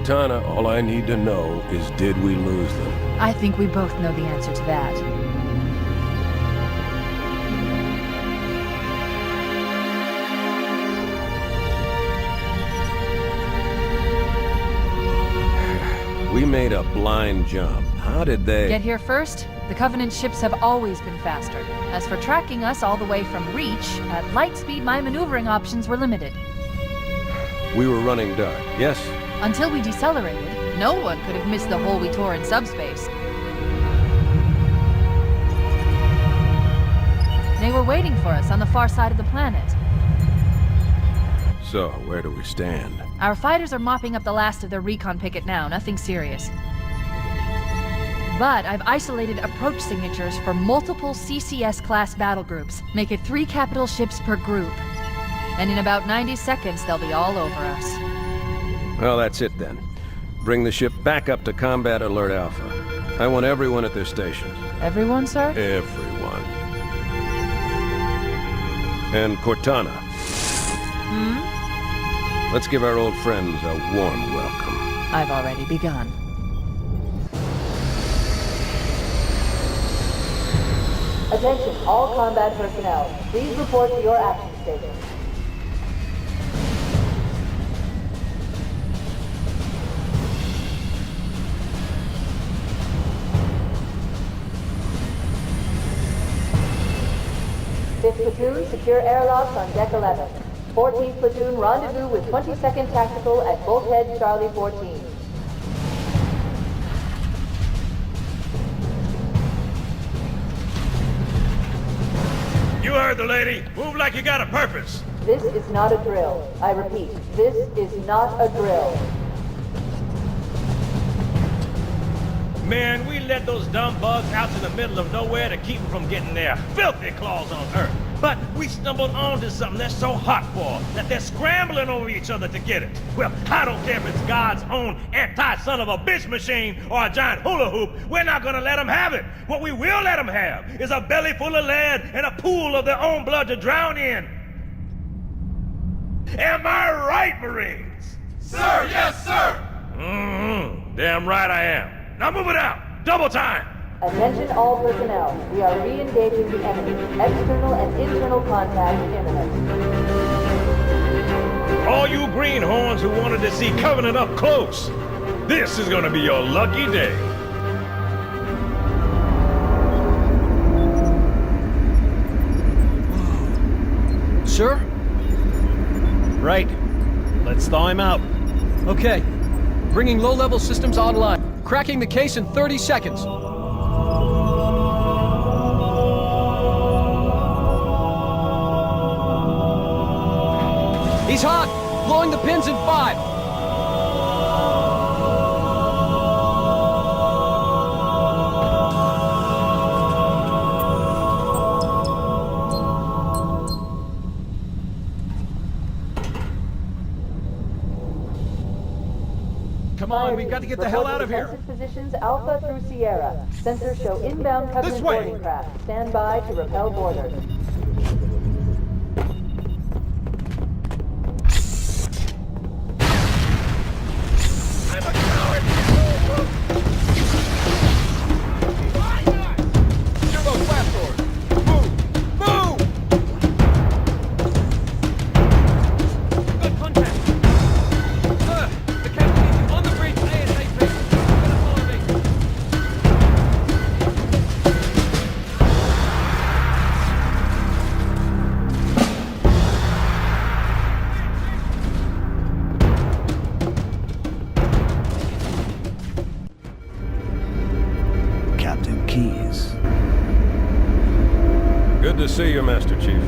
Cortana, all I need to know is did we lose them? I think we both know the answer to that. We made a blind jump. How did they... Get here first? The Covenant ships have always been faster. As for tracking us all the way from Reach, at light speed my maneuvering options were limited. We were running dark, yes? Until we decelerated, no one could have missed the hole we tore in subspace. They were waiting for us on the far side of the planet. So, where do we stand? Our fighters are mopping up the last of their recon picket now, nothing serious. But I've isolated approach signatures for multiple CCS-class battle groups. Make it 3 capital ships per group. And in about 90 seconds, they'll be all over us. Well, that's it then. Bring the ship back up to Combat Alert Alpha. I want everyone at their stations. Everyone, sir? Everyone. And Cortana. Hmm? Let's give our old friends a warm welcome. I've already begun. Attention, all combat personnel. Please report to your action station. Fifth platoon, secure airlocks on deck 11. 14th platoon, rendezvous with 22nd Tactical at Bulkhead Charlie 14. You heard the lady. Move like you got a purpose. This is not a drill. I repeat, this is not a drill. Man, we let those dumb bugs out to the middle of nowhere to keep them from getting their filthy claws on Earth. But we stumbled onto something they're so hot for that they're scrambling over each other to get it. Well, I don't care if it's God's own anti-son-of-a-bitch machine or a giant hula hoop. We're not gonna let them have it. What we will let them have is a belly full of lead and a pool of their own blood to drown in. Am I right, Marines? Sir, yes, sir! Mm-hmm. Damn right I am. Now move it out! Double time! Attention all personnel. We are re-engaging the enemy. External and internal contact imminent. All you greenhorns who wanted to see Covenant up close, this is gonna be your lucky day. Sir? Right. Let's thaw him out. Okay. Bringing low-level systems online. Cracking the case in 30 seconds. He's hot! Blowing the pins in 5! Come on, we've got to get the hell out of here! Defensive positions Alpha through Sierra. Sensors show inbound Covenant way. boarding craft. Stand by to repel boarders. Good to see you, Master Chief.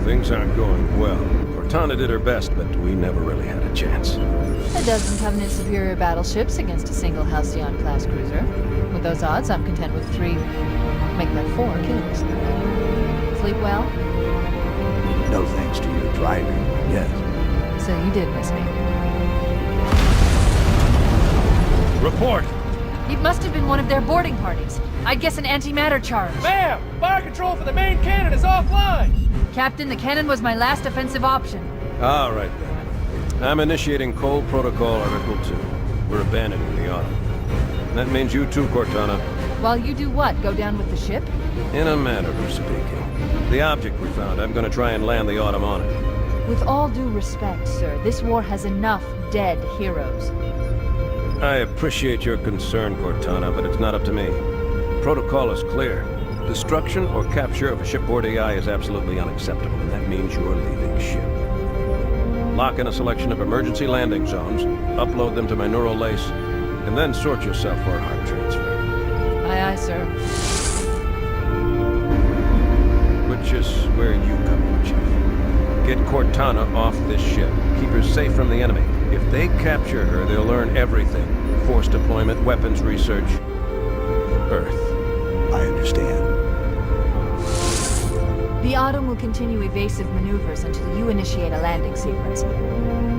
Things aren't going well. Cortana did her best, but we never really had a chance. A dozen Covenant superior battleships against a single Halcyon-class cruiser. With those odds, I'm content with 3, make that 4 kills. Sleep well? No thanks to your driving, yes. So you did miss me. Report! It must have been one of their boarding parties. I'd guess an antimatter charge. Ma'am! Fire control for the main cannon is offline! Captain, the cannon was my last offensive option. All right, then. I'm initiating Cold Protocol Article 2. We're abandoning the Autumn. That means you too, Cortana. While you do what? Go down with the ship? In a manner of speaking. The object we found, I'm gonna try and land the Autumn on it. With all due respect, sir, this war has enough dead heroes. I appreciate your concern, Cortana, but it's not up to me. Protocol is clear. Destruction or capture of a shipboard AI is absolutely unacceptable, and that means you're leaving ship. Lock in a selection of emergency landing zones, upload them to my neural lace, and then sort yourself for a heart transfer. Aye, aye, sir. Which is where you come in, Chief. Get Cortana off this ship. Keep her safe from the enemy. If they capture her, they'll learn everything. Force deployment, weapons research, Earth. I understand. The Autumn will continue evasive maneuvers until you initiate a landing sequence.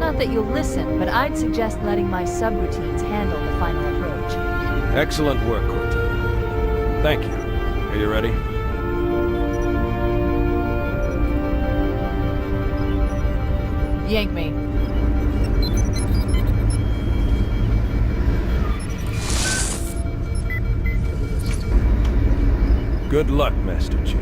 Not that you'll listen, but I'd suggest letting my subroutines handle the final approach. Excellent work, Cortana. Thank you. Are you ready? Yank me. Good luck, Master Chief.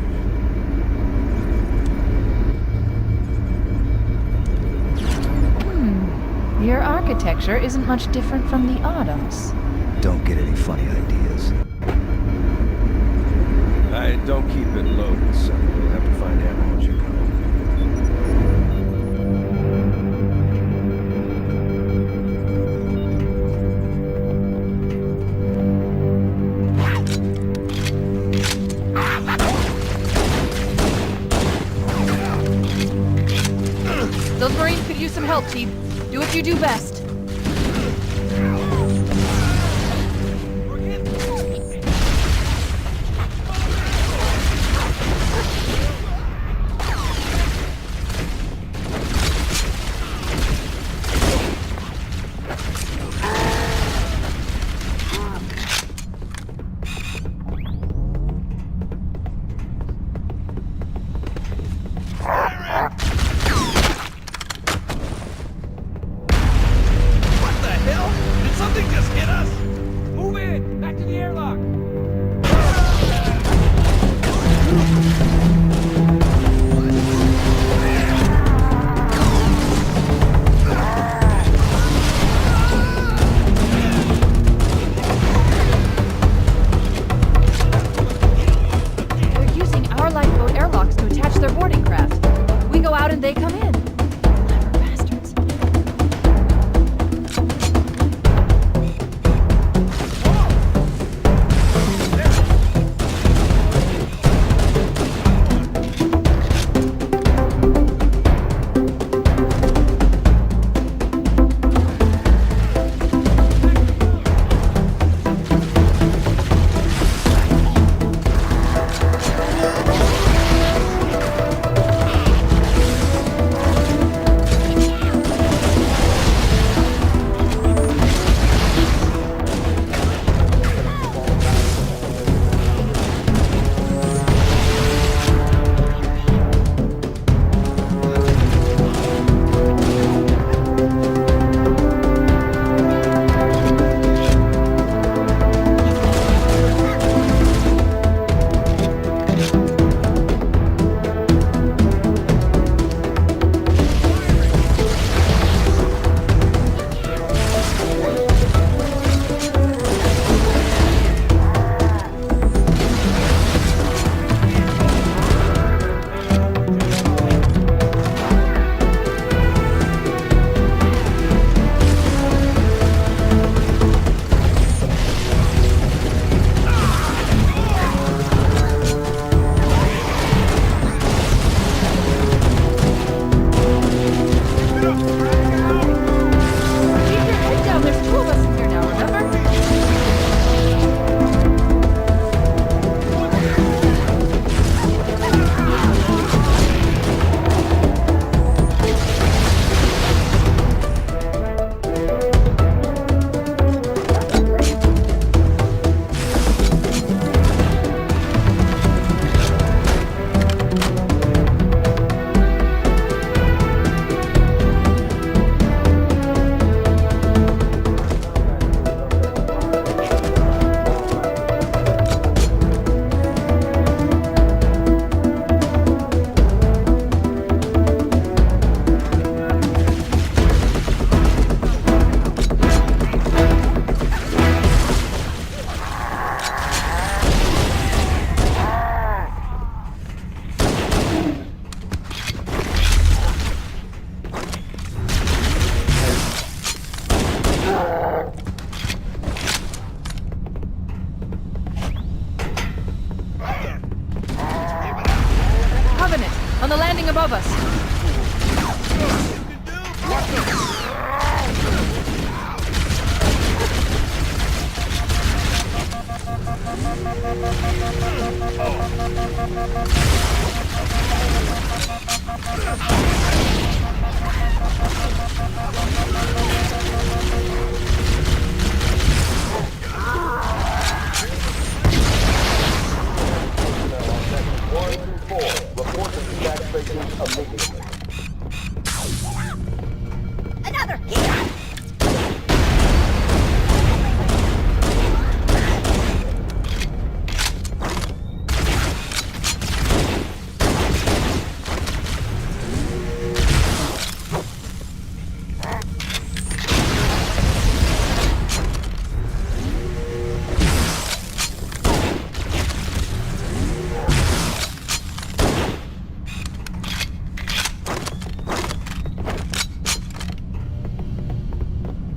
Your architecture isn't much different from the Autumn's. Don't get any funny ideas. I don't keep it loaded, son. You'll have to find ammo as you go. Those Marines could use some help, Chief. Do what you do best. They come in. Clever bastards.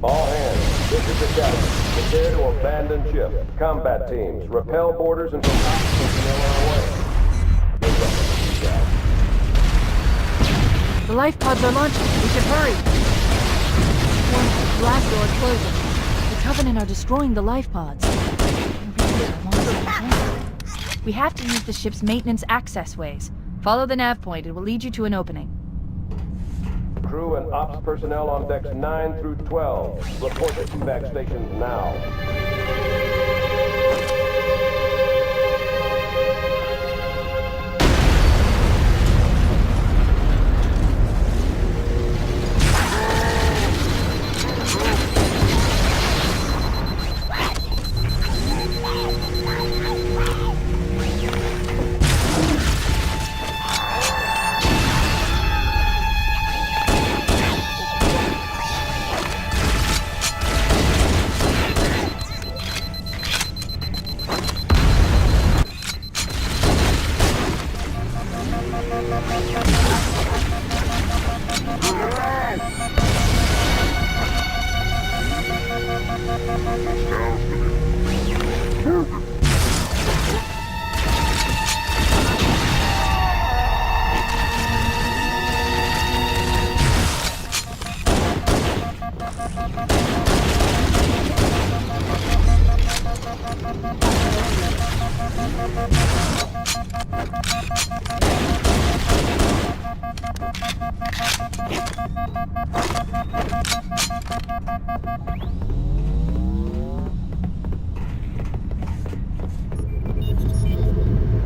All hands, this is the captain. Prepare to abandon ship. Combat teams, repel boarders until personnel are away. Good luck, you guys. The life pods are launching. We should hurry. One blast door closing. The Covenant are destroying the life pods. We have to use the ship's maintenance access ways. Follow the nav point. It will lead you to an opening. Crew and ops personnel on decks 9 through 12. Report to evac stations now.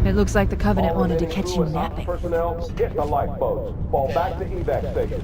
It looks like the Covenant wanted to catch you napping. Personnel, get the lifeboats. Fall back to evac station.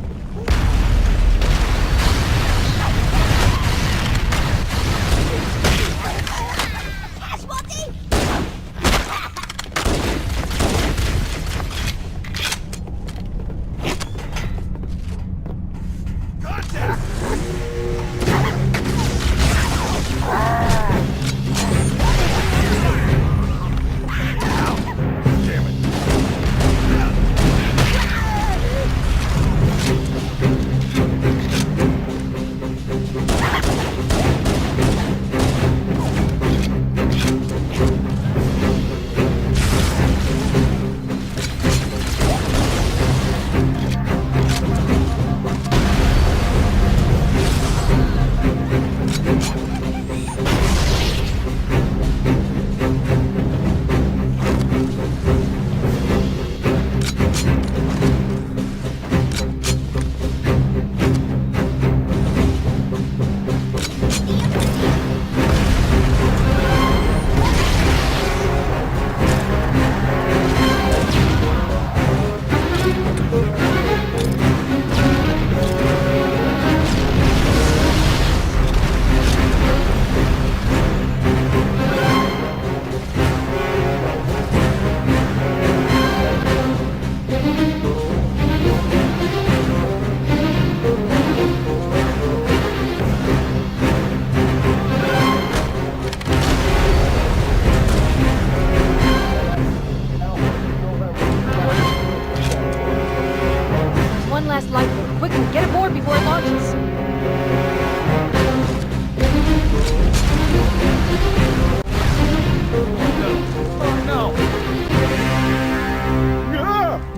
Quickly, get aboard before it launches.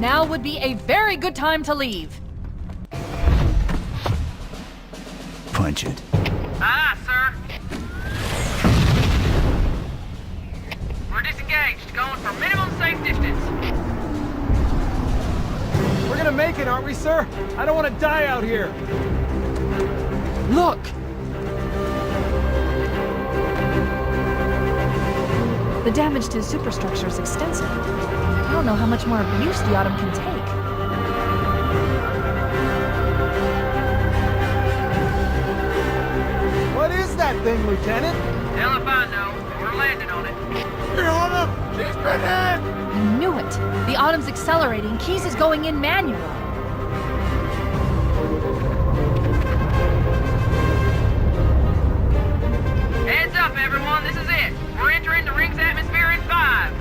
Now would be a very good time to leave. punch it. Aye, sir. We're disengaged, going for minimum safe distance. We're gonna make it, aren't we, sir? I don't want to die out here. Look! The damage to the superstructure is extensive. I don't know how much more abuse the Autumn can take. What is that thing, Lieutenant? Hell if I know. We're landing on it. I knew it! The Autumn's accelerating. Keys is going in manual. Heads up, everyone. This is it. We're entering the ring's atmosphere in 5.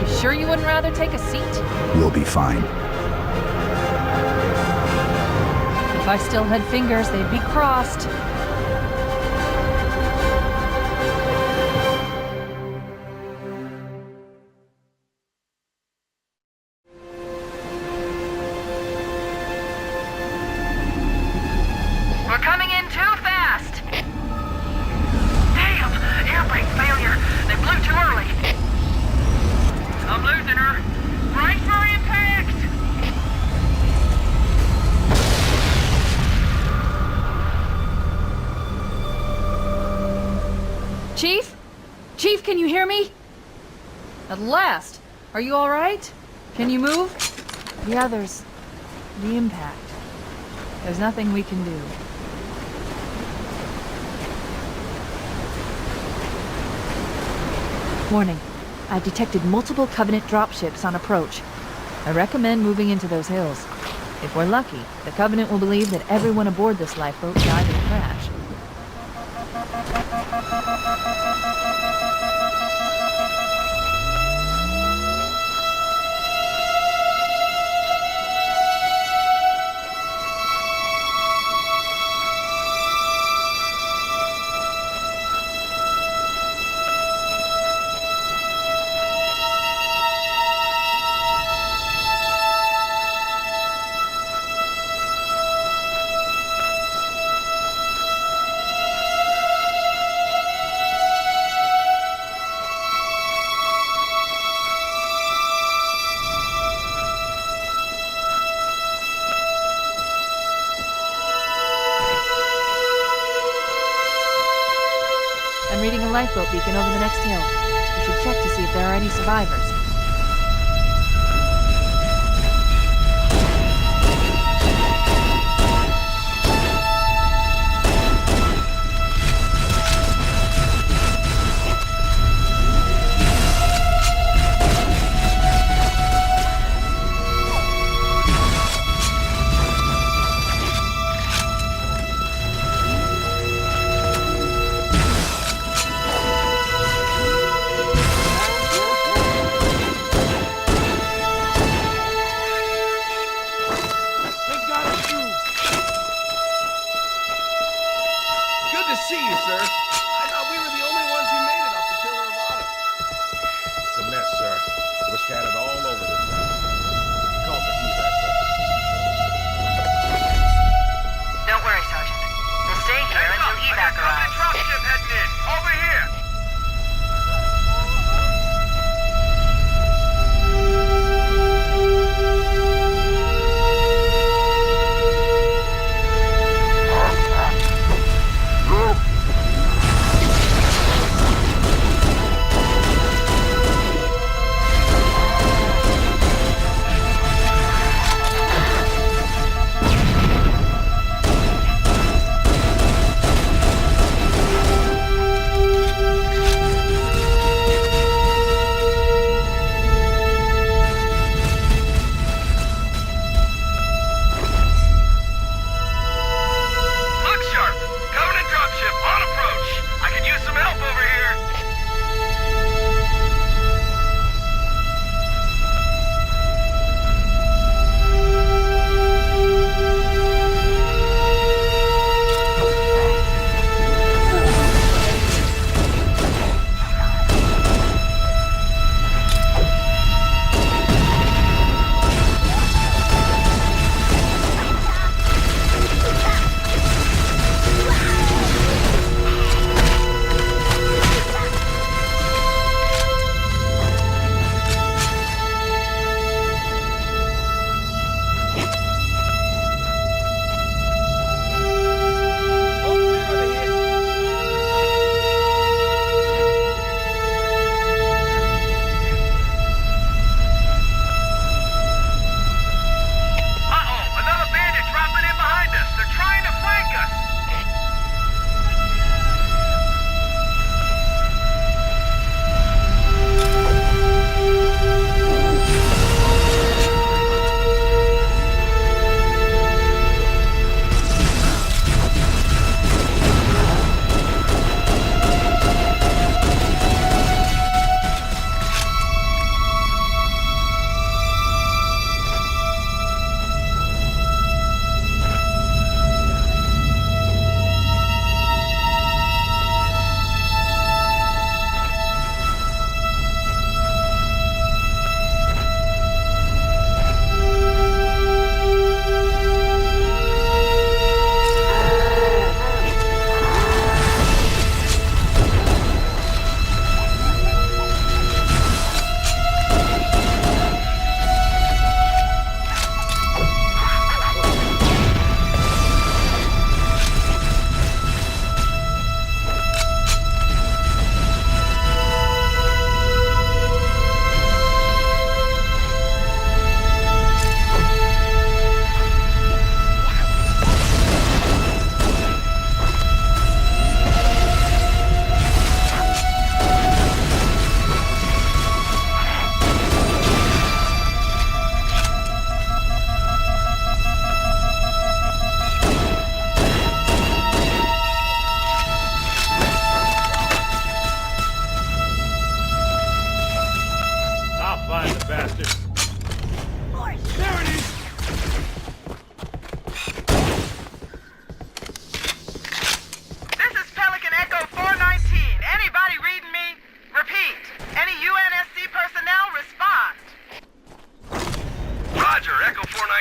You sure you wouldn't rather take a seat? We'll be fine. If I still had fingers, they'd be crossed. We're coming in too fast. Damn! Air brake failure. They blew too early. I'm losing her. Brace for impact! Chief? Chief, can you hear me? At last! Are you alright? Can you move? The others. The impact. There's nothing we can do. Warning. I've detected multiple Covenant dropships on approach. I recommend moving into those hills. If we're lucky, the Covenant will believe that everyone aboard this lifeboat died in the crash. I'm reading a lifeboat beacon over the next hill. We should check to see if there are any survivors. Good to see you, sir. I thought we were the only ones who made it off the Pillar of Autumn. It's a mess, sir. We're scattered all over this town. Call for evac, sir. Don't worry, Sergeant. We'll stay here until evac arrives. Dropship heading in. Over here.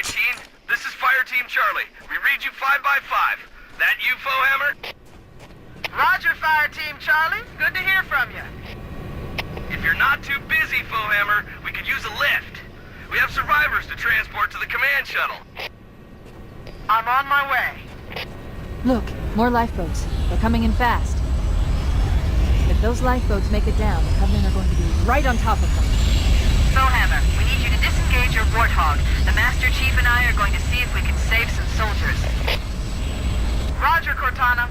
right, team. This is Fire Team Charlie. We read you 5 by 5. That you, Fohammer? Roger, Fire Team Charlie. Good to hear from you. If you're not too busy, Fohammer, we could use a lift. We have survivors to transport to the command shuttle. I'm on my way. Look, more lifeboats. They're coming in fast. If those lifeboats make it down, the Covenant are going to be right on top of them. Fohammer, we need you to disengage your Warthog. The Master Chief and I are going to see if we can save some soldiers. Roger, Cortana.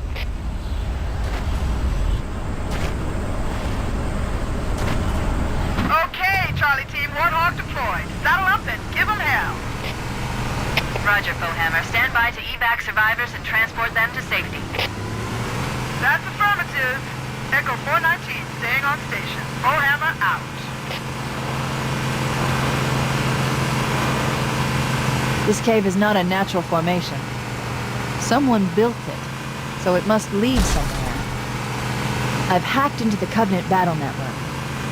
Okay, Charlie Team, Warthog deployed. Saddle up and give them hell. Roger, Fohammer. Stand by to evac survivors and transport them to safety. That's affirmative. Echo 419 staying on station. Fohammer out. This cave is not a natural formation. Someone built it, so it must lead somewhere. I've hacked into the Covenant battle network.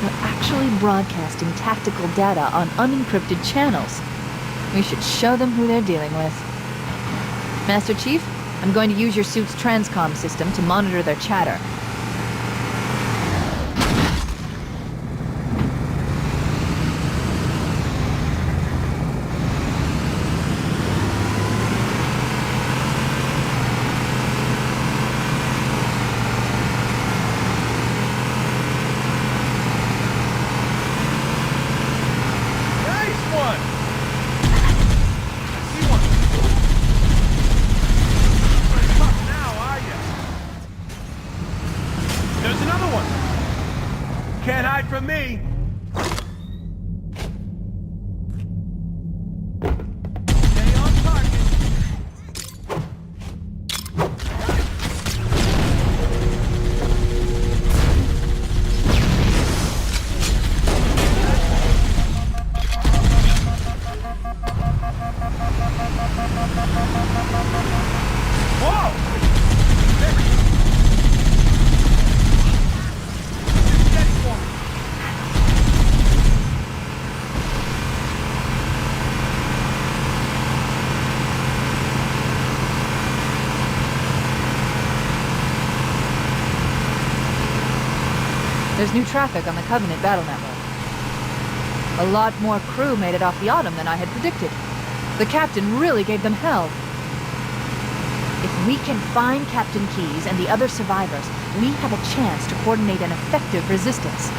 They're actually broadcasting tactical data on unencrypted channels. We should show them who they're dealing with. Master Chief, I'm going to use your suit's transcom system to monitor their chatter. Can't hide from me. Stay on target. Whoa! There's new traffic on the Covenant battle network. A lot more crew made it off the Autumn than I had predicted. The captain really gave them hell. If we can find Captain Keyes and the other survivors, we have a chance to coordinate an effective resistance.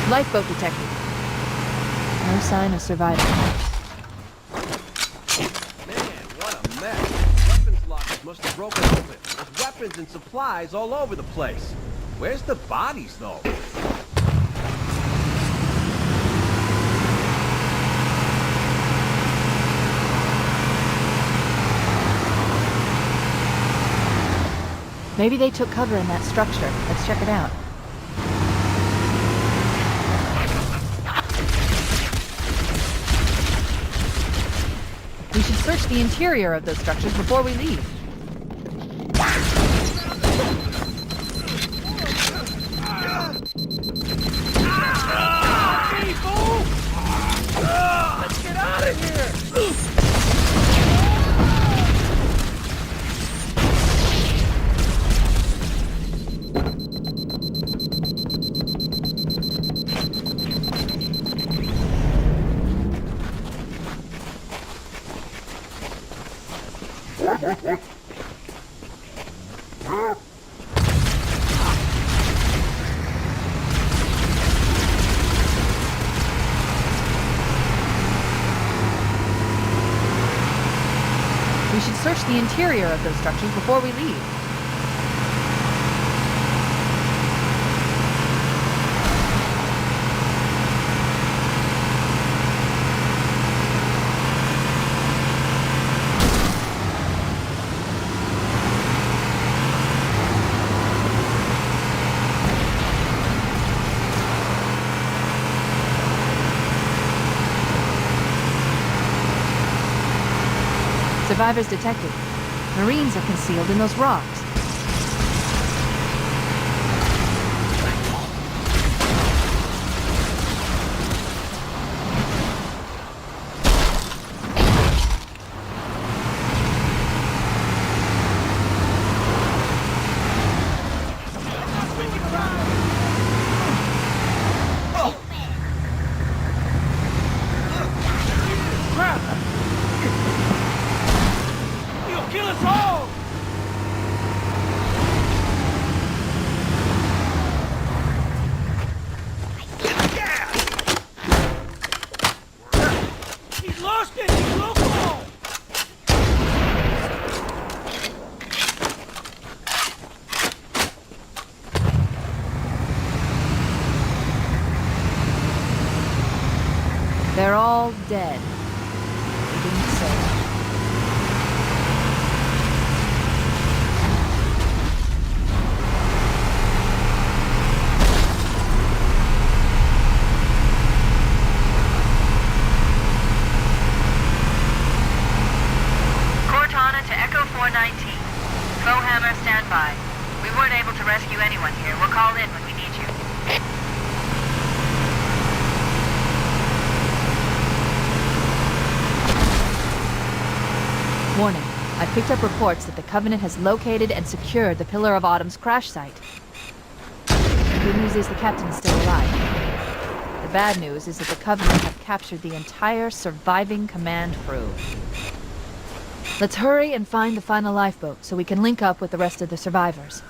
Lifeboat detected. No sign of survival. Man, what a mess. Weapons lockers must have broken open. There's weapons and supplies all over the place. Where's the bodies, though? Maybe they took cover in that structure. Let's check it out. We should search the interior of those structures before we leave. Let's get out of here. We should search the interior of those structures before we leave. Survivors detected. Marines are concealed in those rocks. You'll kill us all! He's lost it! He's local! They're all dead. They didn't say. Cortana to Echo 419. Bowhammer, stand by. We weren't able to rescue anyone here. We'll call in when we need you. Warning. I picked up reports that the Covenant has located and secured the Pillar of Autumn's crash site. The good news is the captain is still alive. The bad news is that the Covenant have captured the entire surviving command crew. Let's hurry and find the final lifeboat so we can link up with the rest of the survivors.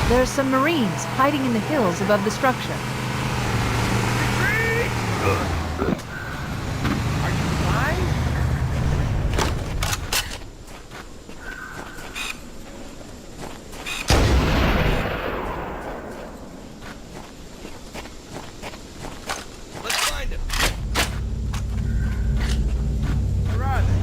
There are some Marines hiding in the hills above the structure. Are you fine? Let's find him. Where are they?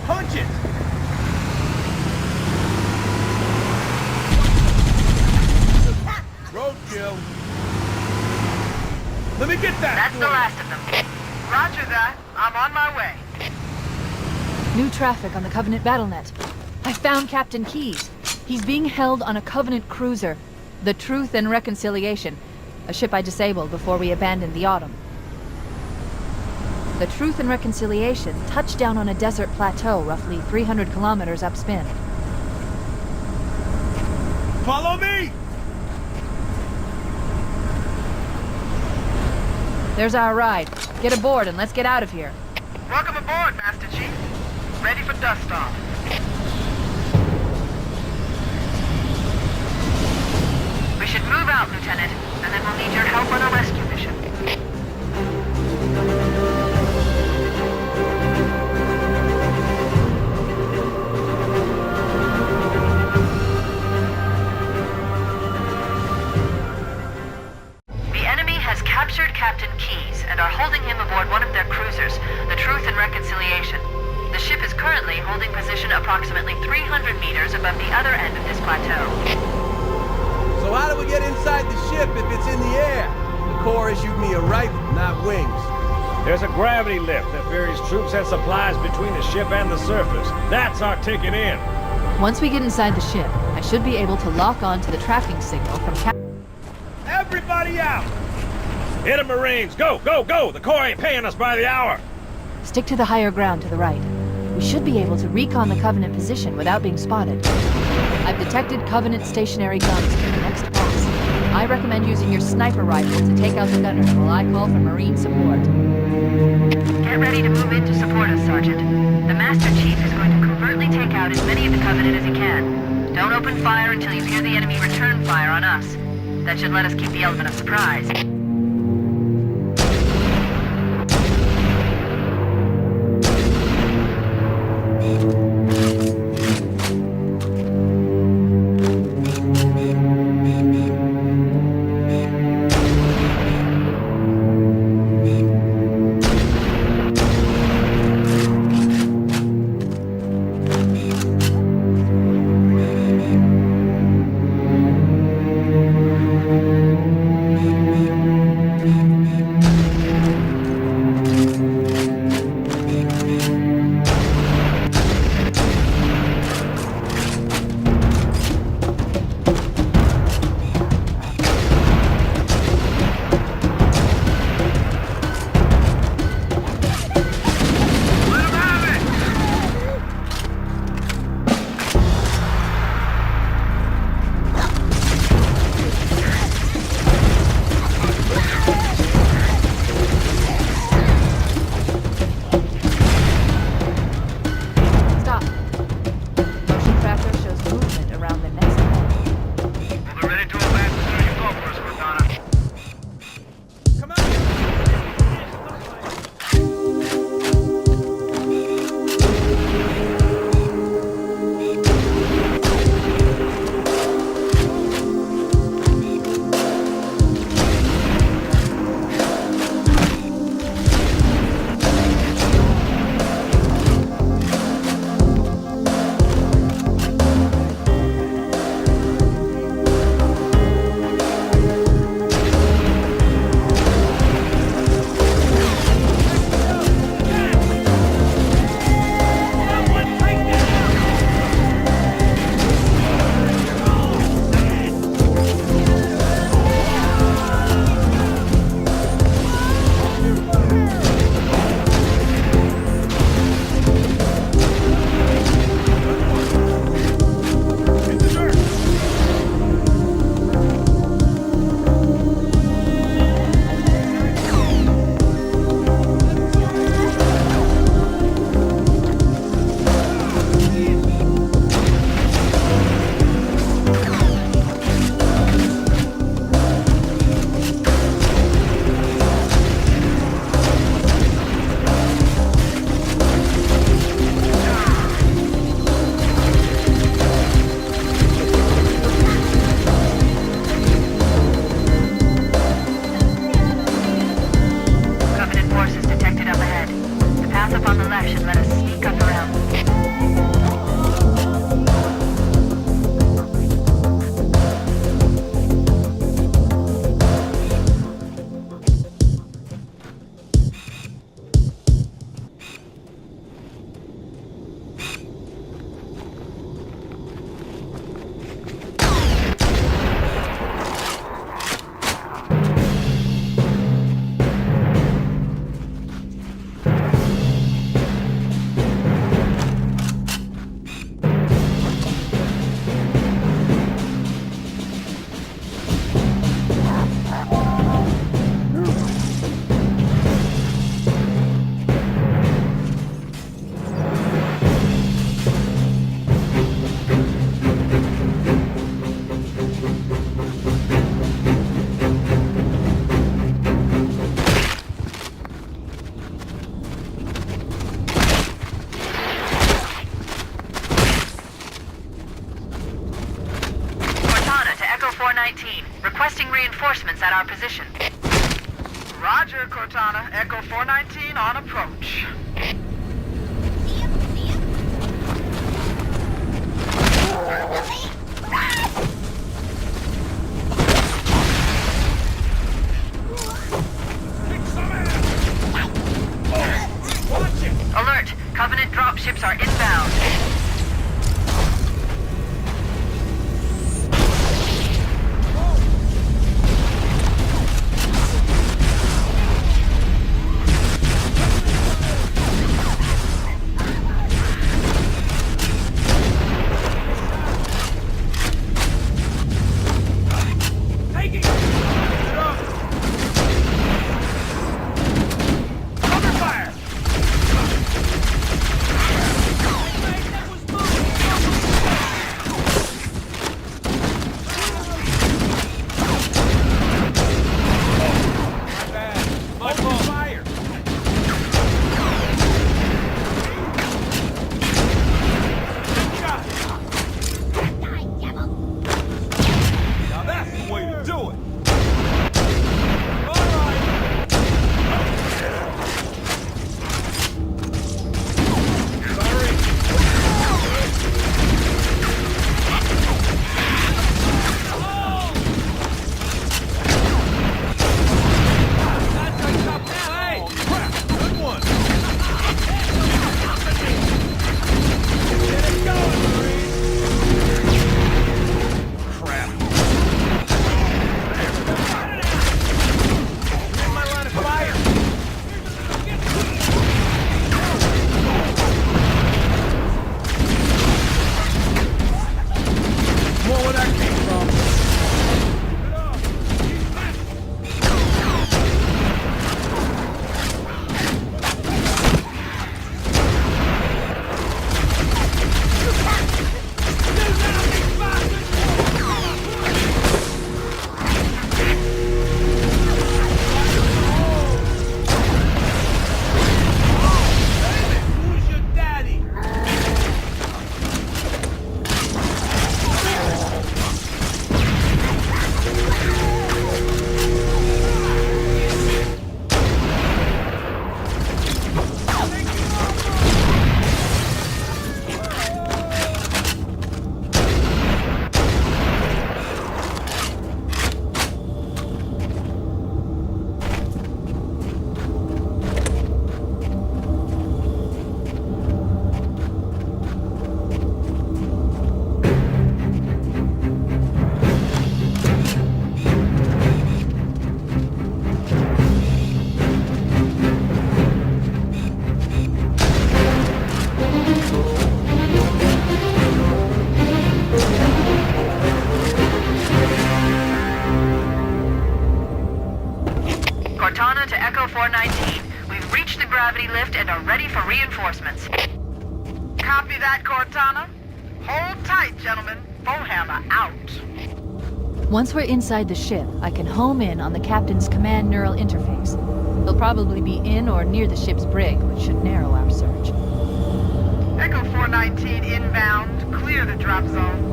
Punch it! Roadkill. Let me get that. That's the last of them. Roger that. I'm on my way. New traffic on the Covenant BattleNet. I found Captain Keyes. He's being held on a Covenant cruiser, the Truth and Reconciliation, a ship I disabled before we abandoned the Autumn. The Truth and Reconciliation touched down on a desert plateau roughly 300 kilometers upspin. Follow me! There's our ride. Get aboard and let's get out of here. Welcome aboard, Master Chief. Ready for dust off. We should move out, Lieutenant, and then we'll need your help on a rescue mission. The enemy has captured Captain Keyes and are holding him aboard one of their cruisers, the Truth and Reconciliation. The ship is currently holding position approximately 300 meters above the other end of this plateau. So how do we get inside the ship if it's in the air? The Corps issued me a rifle, not wings. There's a gravity lift that ferries troops and supplies between the ship and the surface. That's our ticket in. Once we get inside the ship, I should be able to lock on to the tracking signal from Everybody out! Hit 'em, Marines! Go, go, go! The Corps ain't paying us by the hour! Stick to the higher ground to the right. We should be able to recon the Covenant position without being spotted. I've detected Covenant stationary guns near the next pass. I recommend using your sniper rifle to take out the gunners while I call for Marine support. Get ready to move in to support us, Sergeant. The Master Chief is going to covertly take out as many of the Covenant as he can. Don't open fire until you hear the enemy return fire on us. That should let us keep the element of surprise. 419. Requesting reinforcements at our position. Roger, Cortana. Echo 419 on approach. Alert! Covenant dropships are inbound. Cortana to Echo 419. We've reached the gravity lift and are ready for reinforcements. Copy that, Cortana. Hold tight, gentlemen. Bowhammer out. Once we're inside the ship, I can home in on the captain's command neural interface. He'll probably be in or near the ship's brig, which should narrow our search. Echo 419 inbound. Clear the drop zone.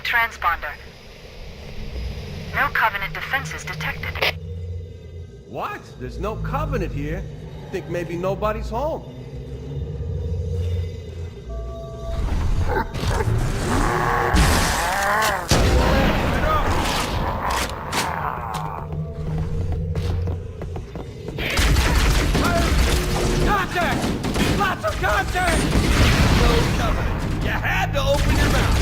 Transponder. No Covenant defenses detected. What? There's no Covenant here. Think maybe nobody's home. Contact! Lots of contact! No Covenant. You had to open your mouth.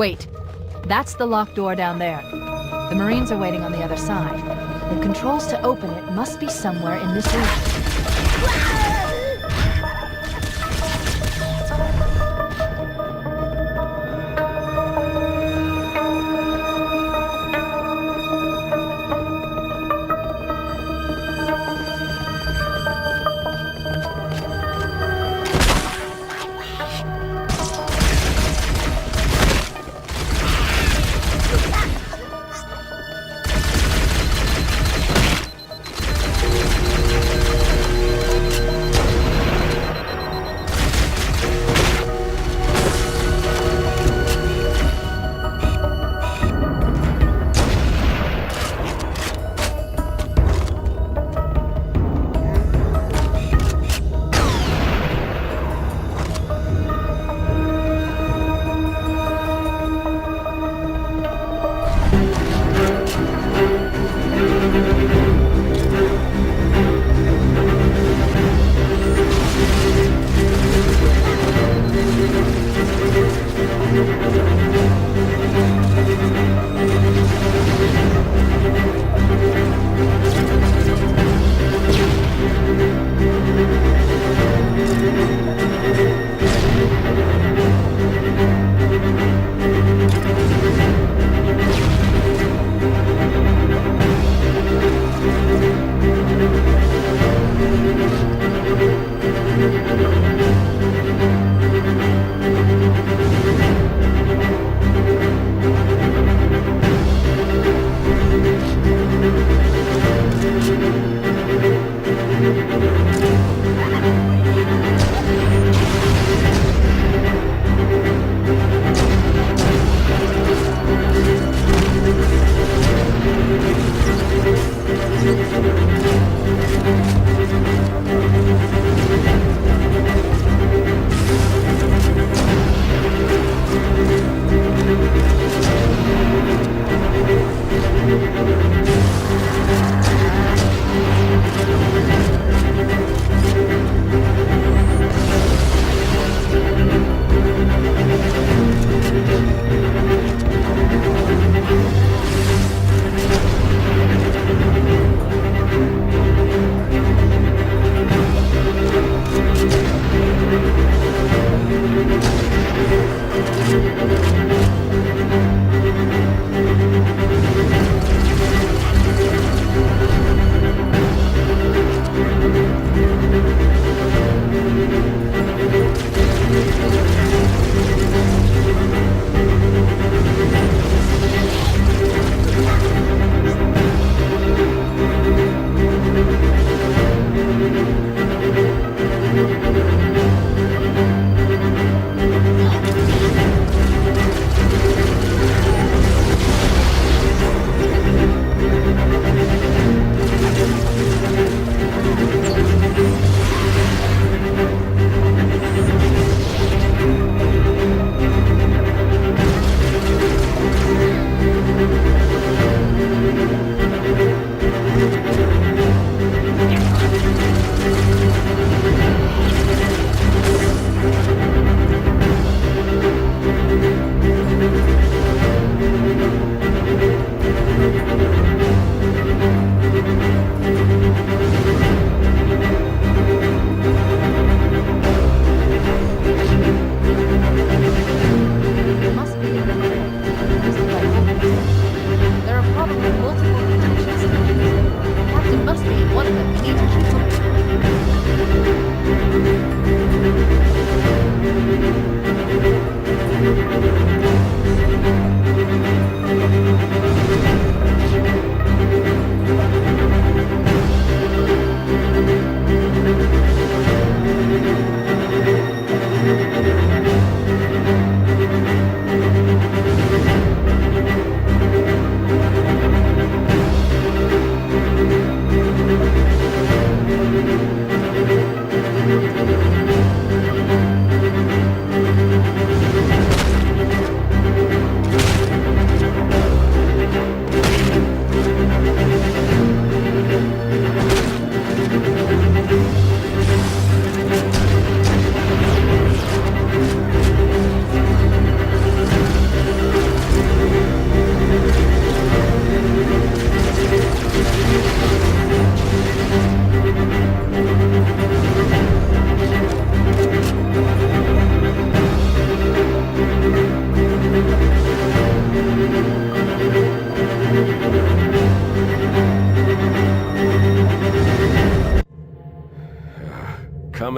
Wait. That's the locked door down there. The Marines are waiting on the other side. The controls to open it must be somewhere in this room.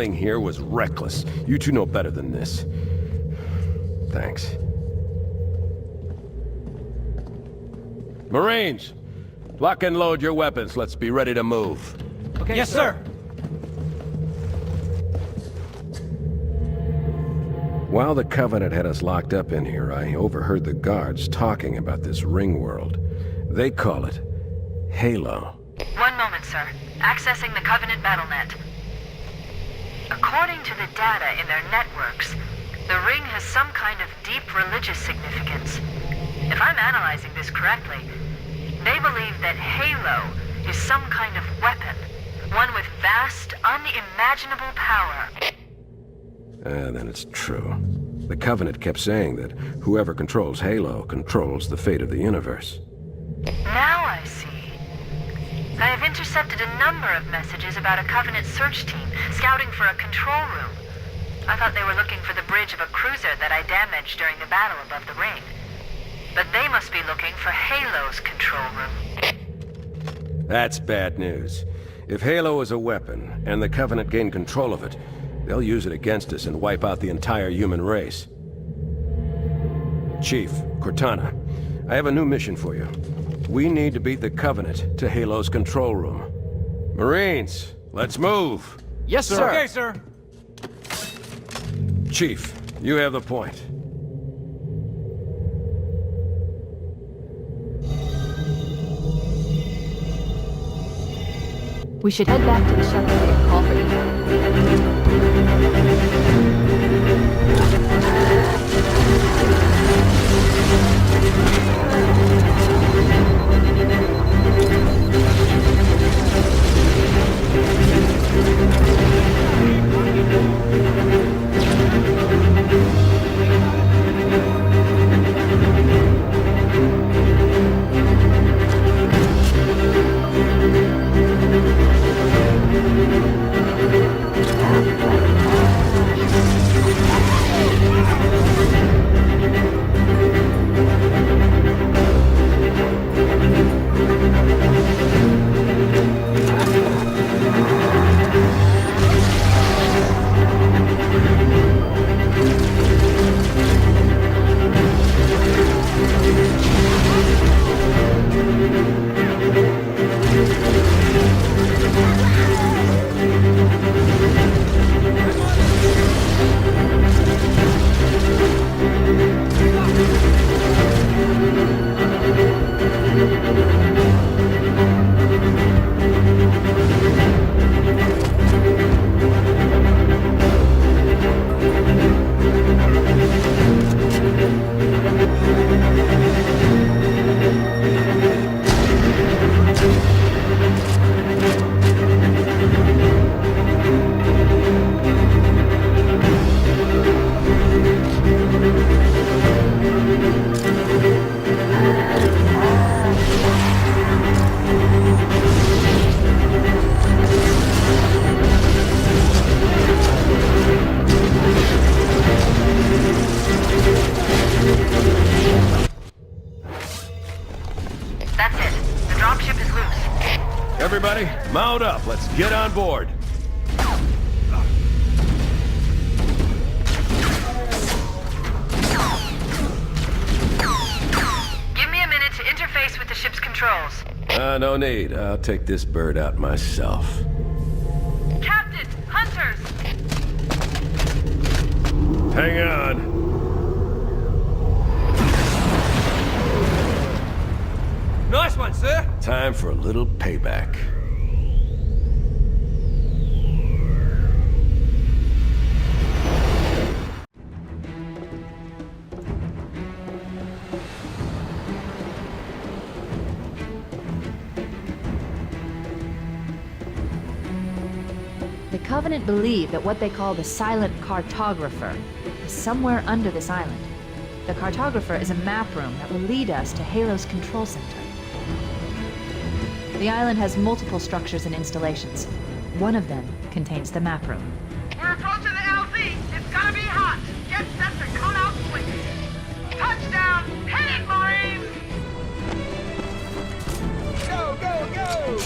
coming here was reckless. You two know better than this. Thanks. Marines, lock and load your weapons. Let's be ready to move. Okay, yes, sir. While the Covenant had us locked up in here, I overheard the guards talking about this ring world. They call it Halo. One moment, sir. Accessing the Covenant BattleNet. According to the data in their networks, the ring has some kind of deep religious significance. If I'm analyzing this correctly, they believe that Halo is some kind of weapon, one with vast, unimaginable power. Then it's true. The Covenant kept saying that whoever controls Halo controls the fate of the universe. Now I see. I have intercepted a number of messages about a Covenant search team scouting for a control room. I thought they were looking for the bridge of a cruiser that I damaged during the battle above the ring. But they must be looking for Halo's control room. That's bad news. If Halo is a weapon, and the Covenant gain control of it, they'll use it against us and wipe out the entire human race. Chief, Cortana, I have a new mission for you. We need to beat the Covenant to Halo's control room. Marines, let's move! Yes, sir. Okay, sir. Chief, you have the point. We should head back to the shuttle and call for Everybody, mount up. Let's get on board. Give me a minute to interface with the ship's controls. No need. I'll take this bird out myself. Captain! Hunters! Hang on. Nice one, sir. Time for a little payback. The Covenant believe that what they call the Silent Cartographer is somewhere under this island. The Cartographer is a map room that will lead us to Halo's control center. The island has multiple structures and installations. One of them contains the map room. We're approaching the LZ. It's gonna be hot. Get set to come out swinging. Touchdown! Hit it, Marines! Go, go, go!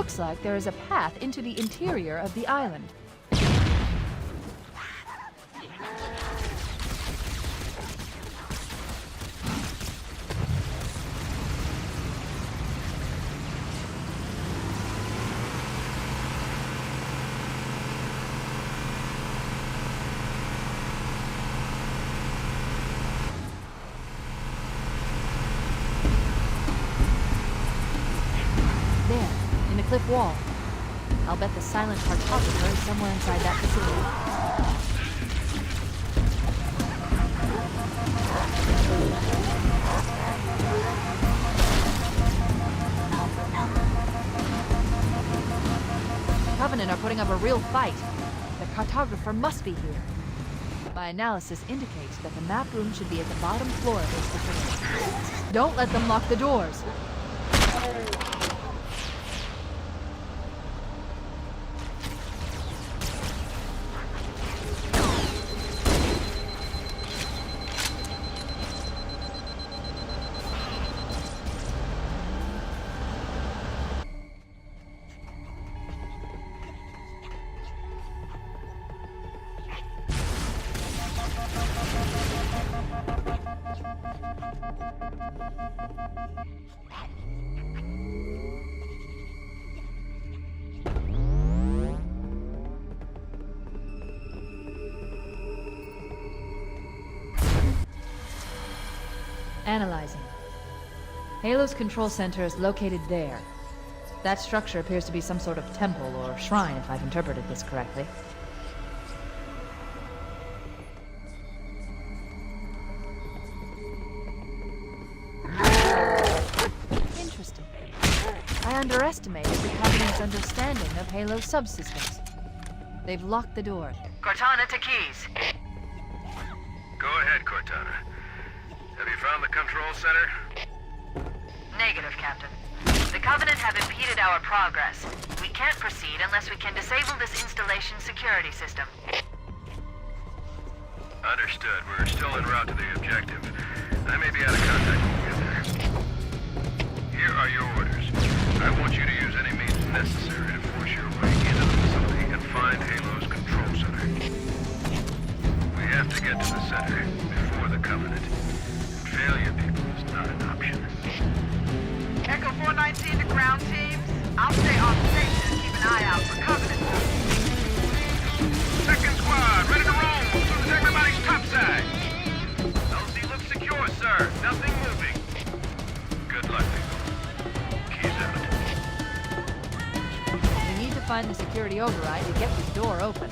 looks like there is a path into the interior of the island. Cliff wall. I'll bet the Silent Cartographer is somewhere inside that facility. The Covenant are putting up a real fight. The Cartographer must be here. My analysis indicates that the map room should be at the bottom floor of this facility. Don't let them lock the doors. Analyzing. Halo's control center is located there. That structure appears to be some sort of temple or shrine, if I've interpreted this correctly. Interesting. I underestimated the Covenant's understanding of Halo's subsystems. They've locked the door. Cortana to Keys. Go ahead, Cortana. Have you found the control center? Negative, Captain. The Covenant have impeded our progress. We can't proceed unless we can disable this installation's security system. Understood. We're still en route to the objective. I may be out of contact when we get there. Here are your orders. I want you to use any means necessary to force your way into the facility and find Halo's control center. We have to get to the center before the Covenant. Failure, people, is not an option. Echo 419 to ground teams. I'll stay on station and keep an eye out for Covenant. Second squad, ready to roll. As soon as everybody's topside. LZ looks secure, sir. Nothing moving. Good luck, people. Keys out. We need to find the security override to get this door open.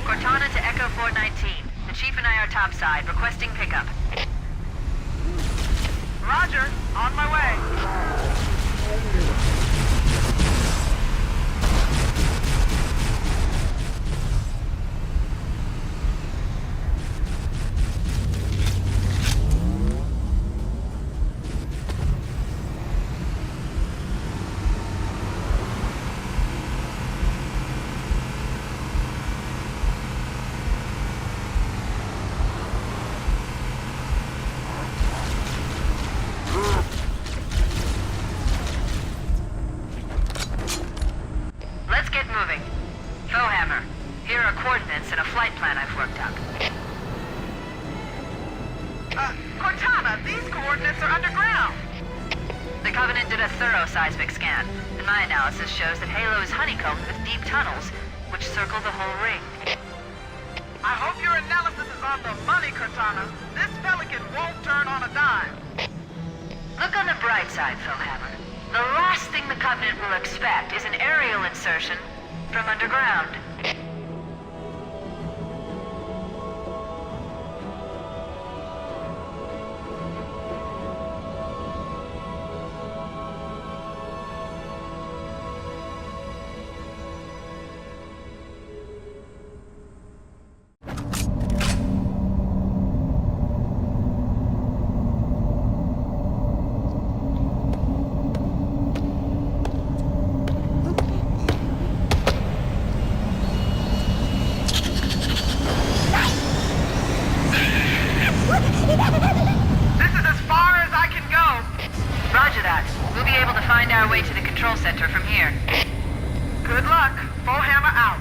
Cortana to Echo 419. The Chief and I are topside, requesting pickup. Roger, on my way. Cortana, these coordinates are underground. The Covenant did a thorough seismic scan, and my analysis shows that Halo is honeycombed with deep tunnels, which circle the whole ring. I hope your analysis is on the money, Cortana. This Pelican won't turn on a dime. Look on the bright side, Philhammer. The last thing the Covenant will expect is an aerial insertion from underground. This is as far as I can go. Roger that. We'll be able to find our way to the control center from here. Good luck. Bullhammer out.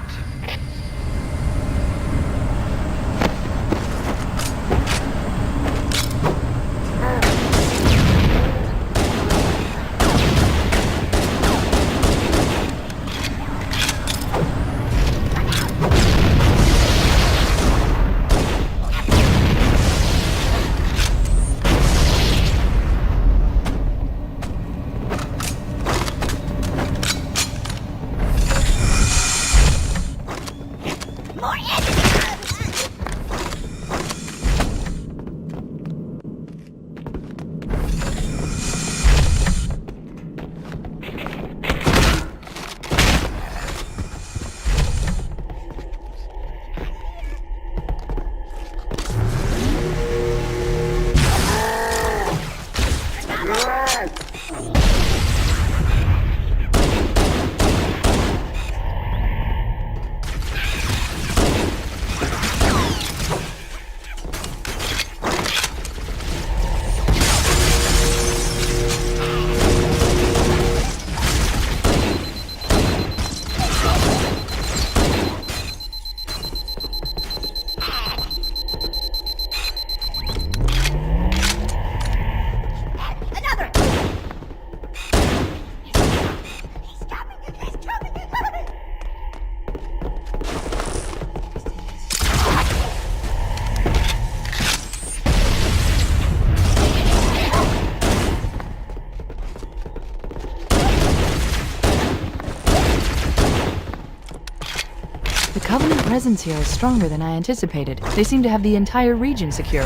The Covenant presence here is stronger than I anticipated. They seem to have the entire region secured.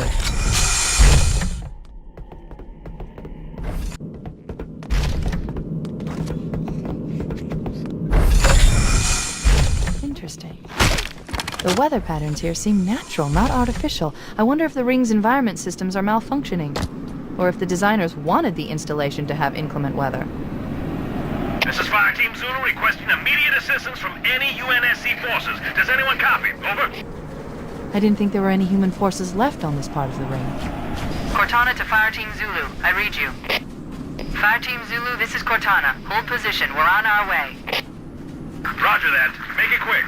Interesting. The weather patterns here seem natural, not artificial. I wonder if the ring's environment systems are malfunctioning, or if the designers wanted the installation to have inclement weather. This is Fire Team Zulu requesting immediate assistance from any UNSC forces. Does anyone copy? Over. I didn't think there were any human forces left on this part of the ring. Cortana to Fire Team Zulu. I read you. Fire Team Zulu, this is Cortana. Hold position. We're on our way. Roger that. Make it quick.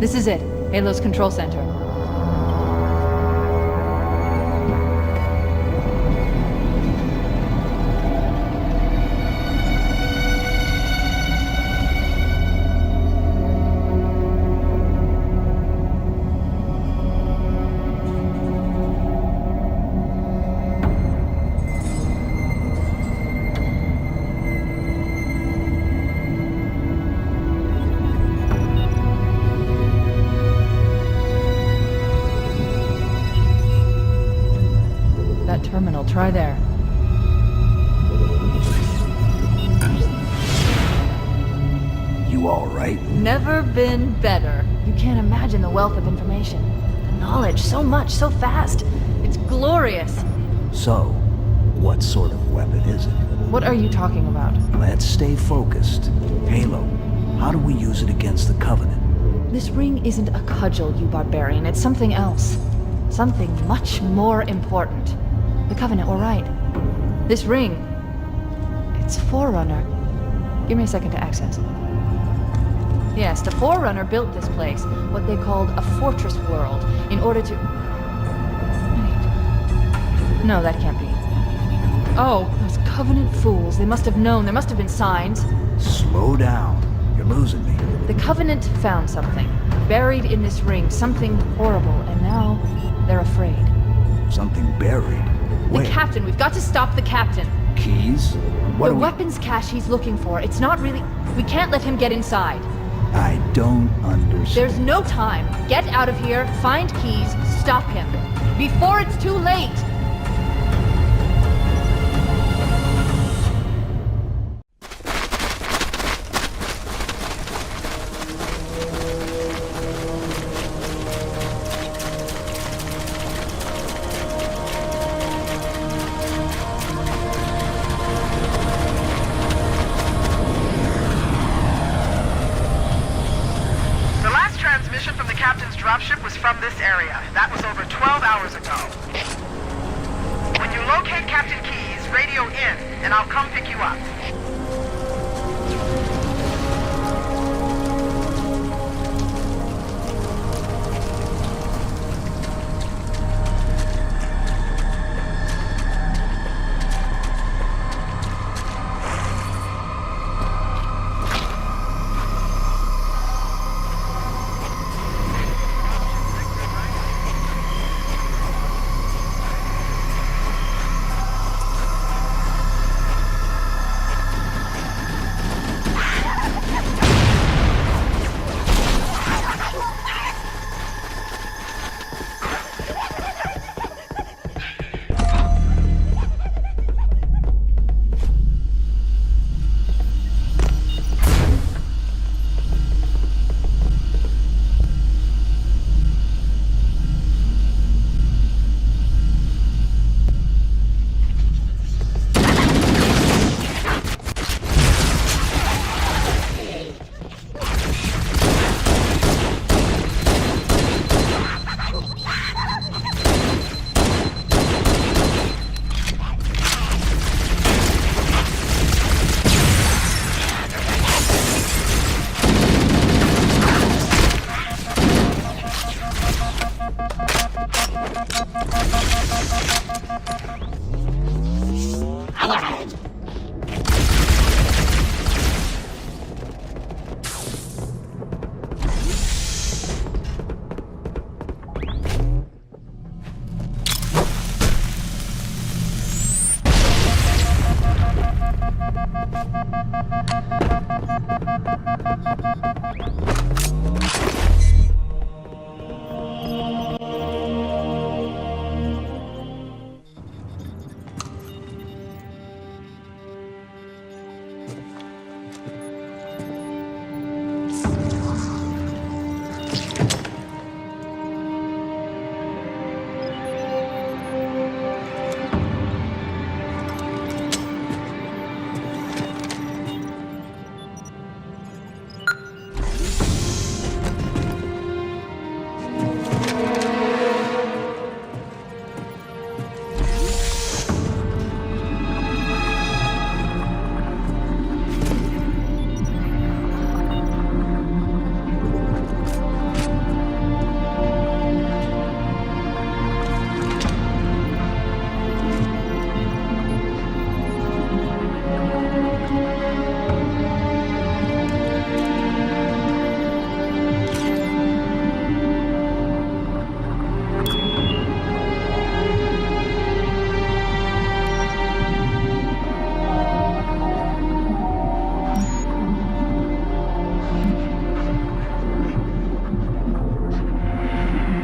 This is it. Halo's control center. Terminal. Try there. You all right? Never been better. You can't imagine the wealth of information. The knowledge, so much, so fast. It's glorious. So, what sort of weapon is it? What are you talking about? Let's stay focused. Halo, how do we use it against the Covenant? This ring isn't a cudgel, you barbarian. It's something else. Something much more important. The Covenant were right. This ring, it's Forerunner. Give me a second to access. Yes, the Forerunner built this place, what they called a fortress world, in order to... Wait. No, that can't be. Oh, those Covenant fools. They must have known. There must have been signs. Slow down. You're losing me. The Covenant found something, buried in this ring, something horrible, and now they're afraid. Something buried? Where? The captain. We've got to stop the captain. Keys? What The are we... weapons cache he's looking for. It's not really... We can't let him get inside. I don't understand. There's no time. Get out of here, find keys, stop him. Before it's too late! Dropship was from this area. That was over 12 hours ago. When you locate Captain Keyes, radio in, and I'll come pick you up.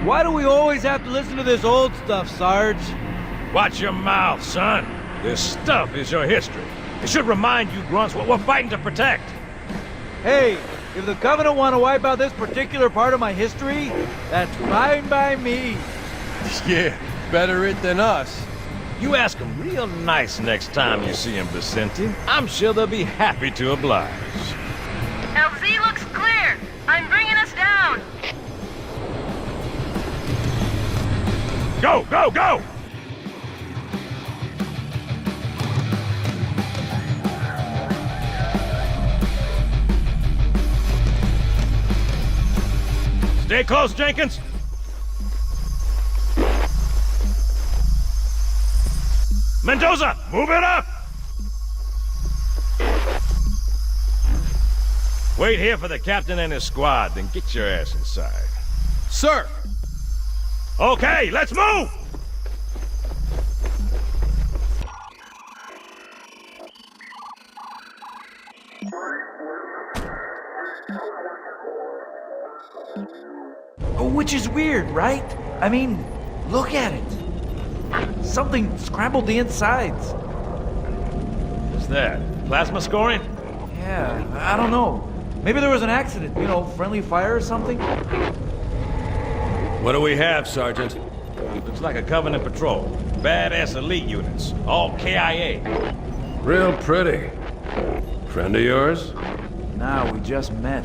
Why do we always have to listen to this old stuff, Sarge? Watch your mouth, son. This stuff is your history. It should remind you grunts what we're fighting to protect. Hey, if the Covenant want to wipe out this particular part of my history, that's fine by me. Yeah, better it than us. You ask them real nice next time you see them, Vicente. I'm sure they'll be happy to oblige. LZ looks clear. I'm bringing us down. Go, go, go! Stay close, Jenkins. Mendoza, move it up! Wait here for the captain and his squad, then get your ass inside. Sir! Okay, let's move! Which is weird, right? I mean, look at it. Something scrambled the insides. What's that? Plasma scoring? Yeah, I don't know. Maybe there was an accident, you know, friendly fire or something? What do we have, Sergeant? Looks like a Covenant patrol. Badass elite units. All KIA. Real pretty. Friend of yours? Nah, we just met.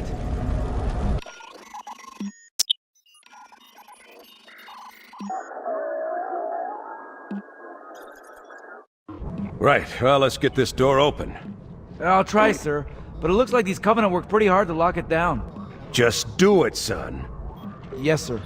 Right, well, let's get this door open. I'll try, sir. But it looks like these Covenant worked pretty hard to lock it down. Just do it, son. Yes, sir.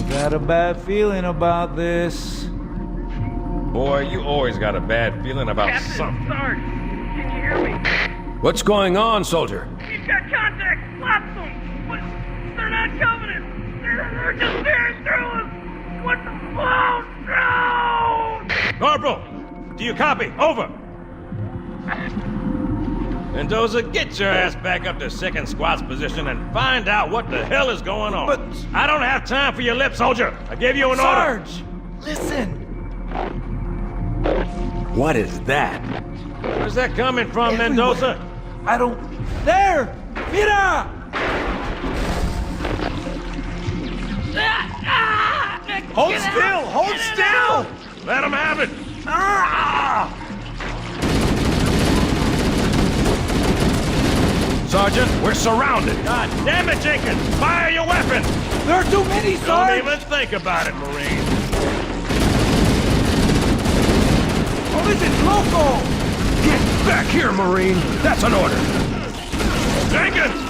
Got a bad feeling about this. Boy, you always got a bad feeling about Captain, something. Sarge, can you hear me? What's going on, soldier? We've got contact, lots of them, but they're not Covenant. They're just tearing through us. What the? Oh, no! Corporal, do you copy? Over. Mendoza, get your ass back up to second squad's position and find out what the hell is going on. But I don't have time for your lip, soldier. I gave you an order. Sarge, listen. What is that? Where's that coming from, Mendoza? I don't... There! Mira! Hold still! Hold still! Let him have it. Sergeant, we're surrounded. God damn it, Jenkins! Fire your weapon! There are too many, Sarge! Don't even think about it, Marine. Oh, this is local! Get back here, Marine! That's an order! Jenkins!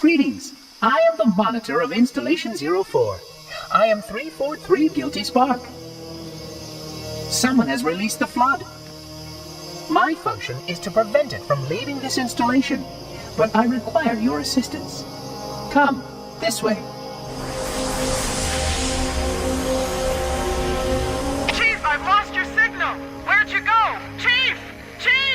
Greetings. I am the monitor of Installation 04. I am 343 Guilty Spark. Someone has released the flood. My function is to prevent it from leaving this installation, but I require your assistance. Come, this way. Chief, I've lost your signal. Where'd you go? Chief! Chief!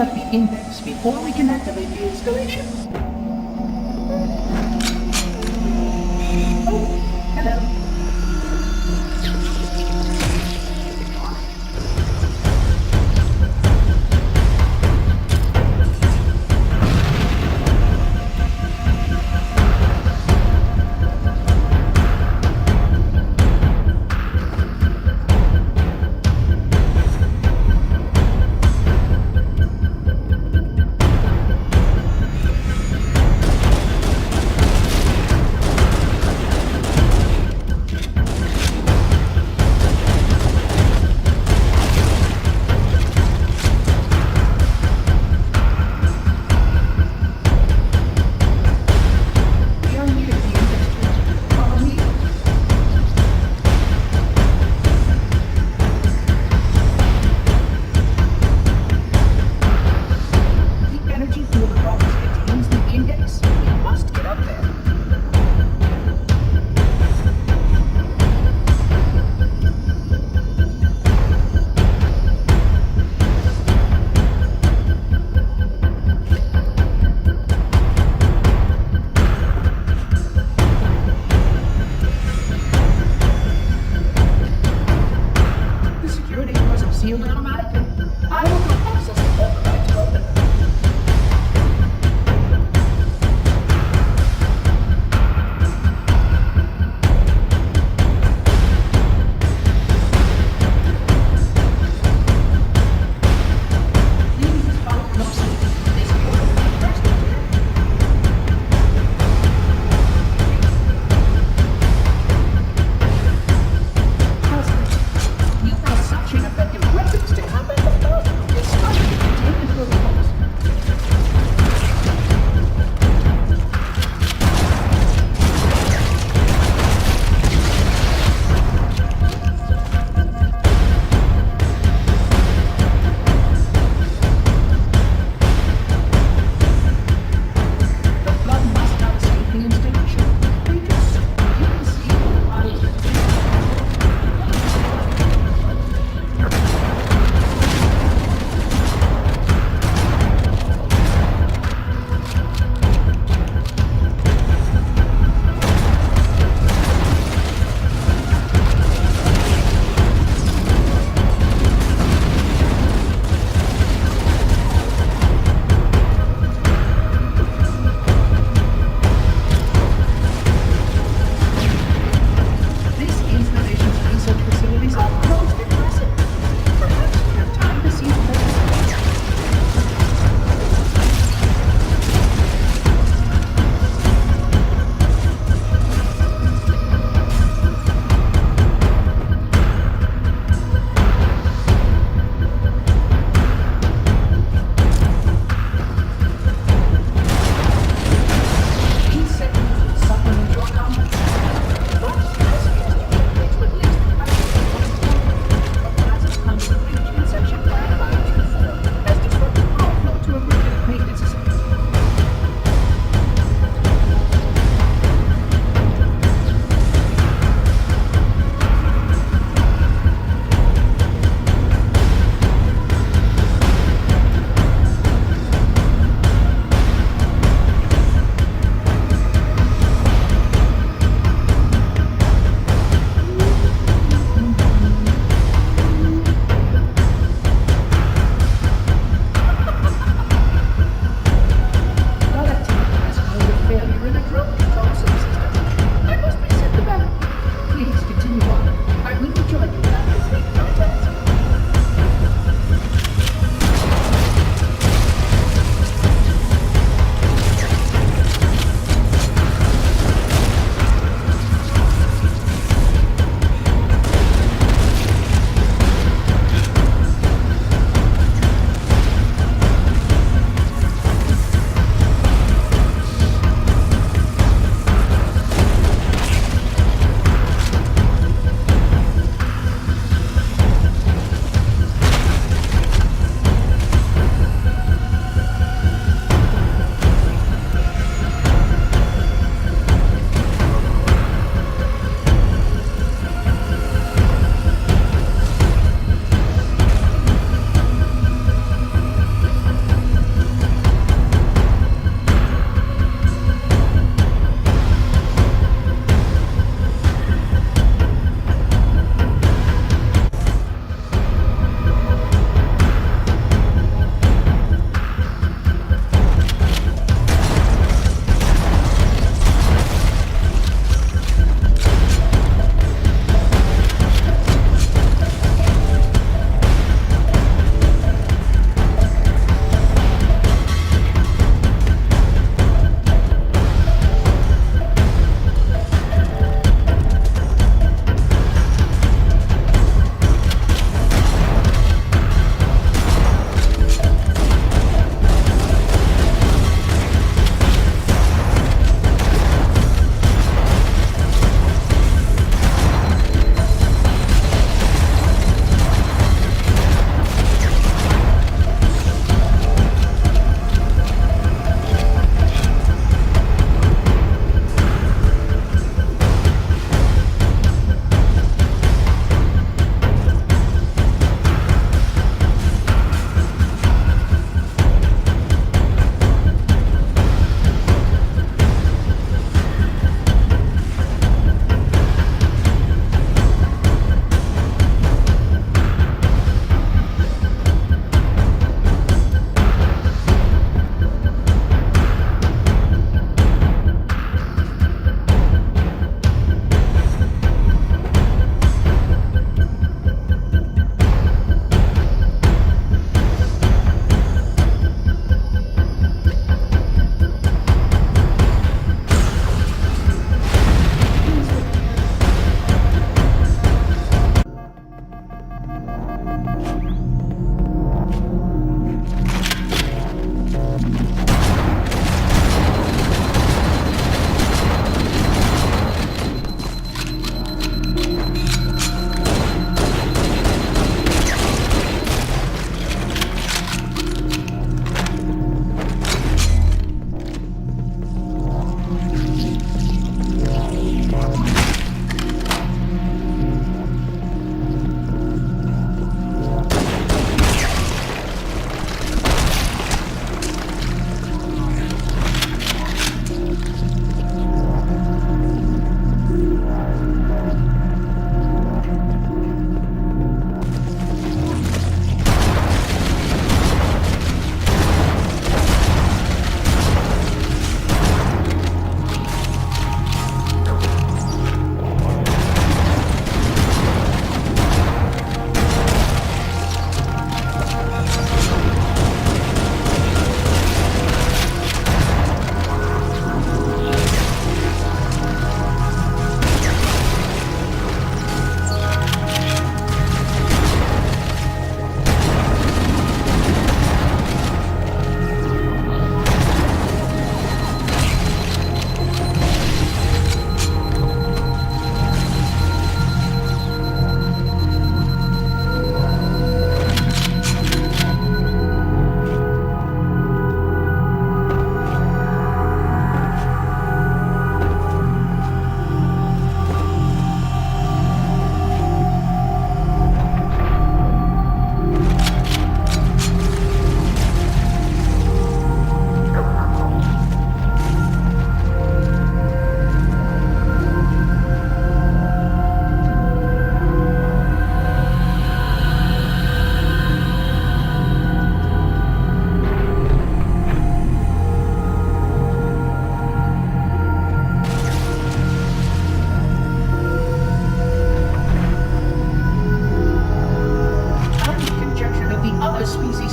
up the index before we can activate the installation. Oh, hello.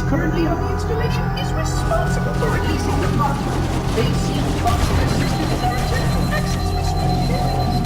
currently on the installation is responsible for releasing the flood. They seem to also assisted in our attempt to access restricted areas.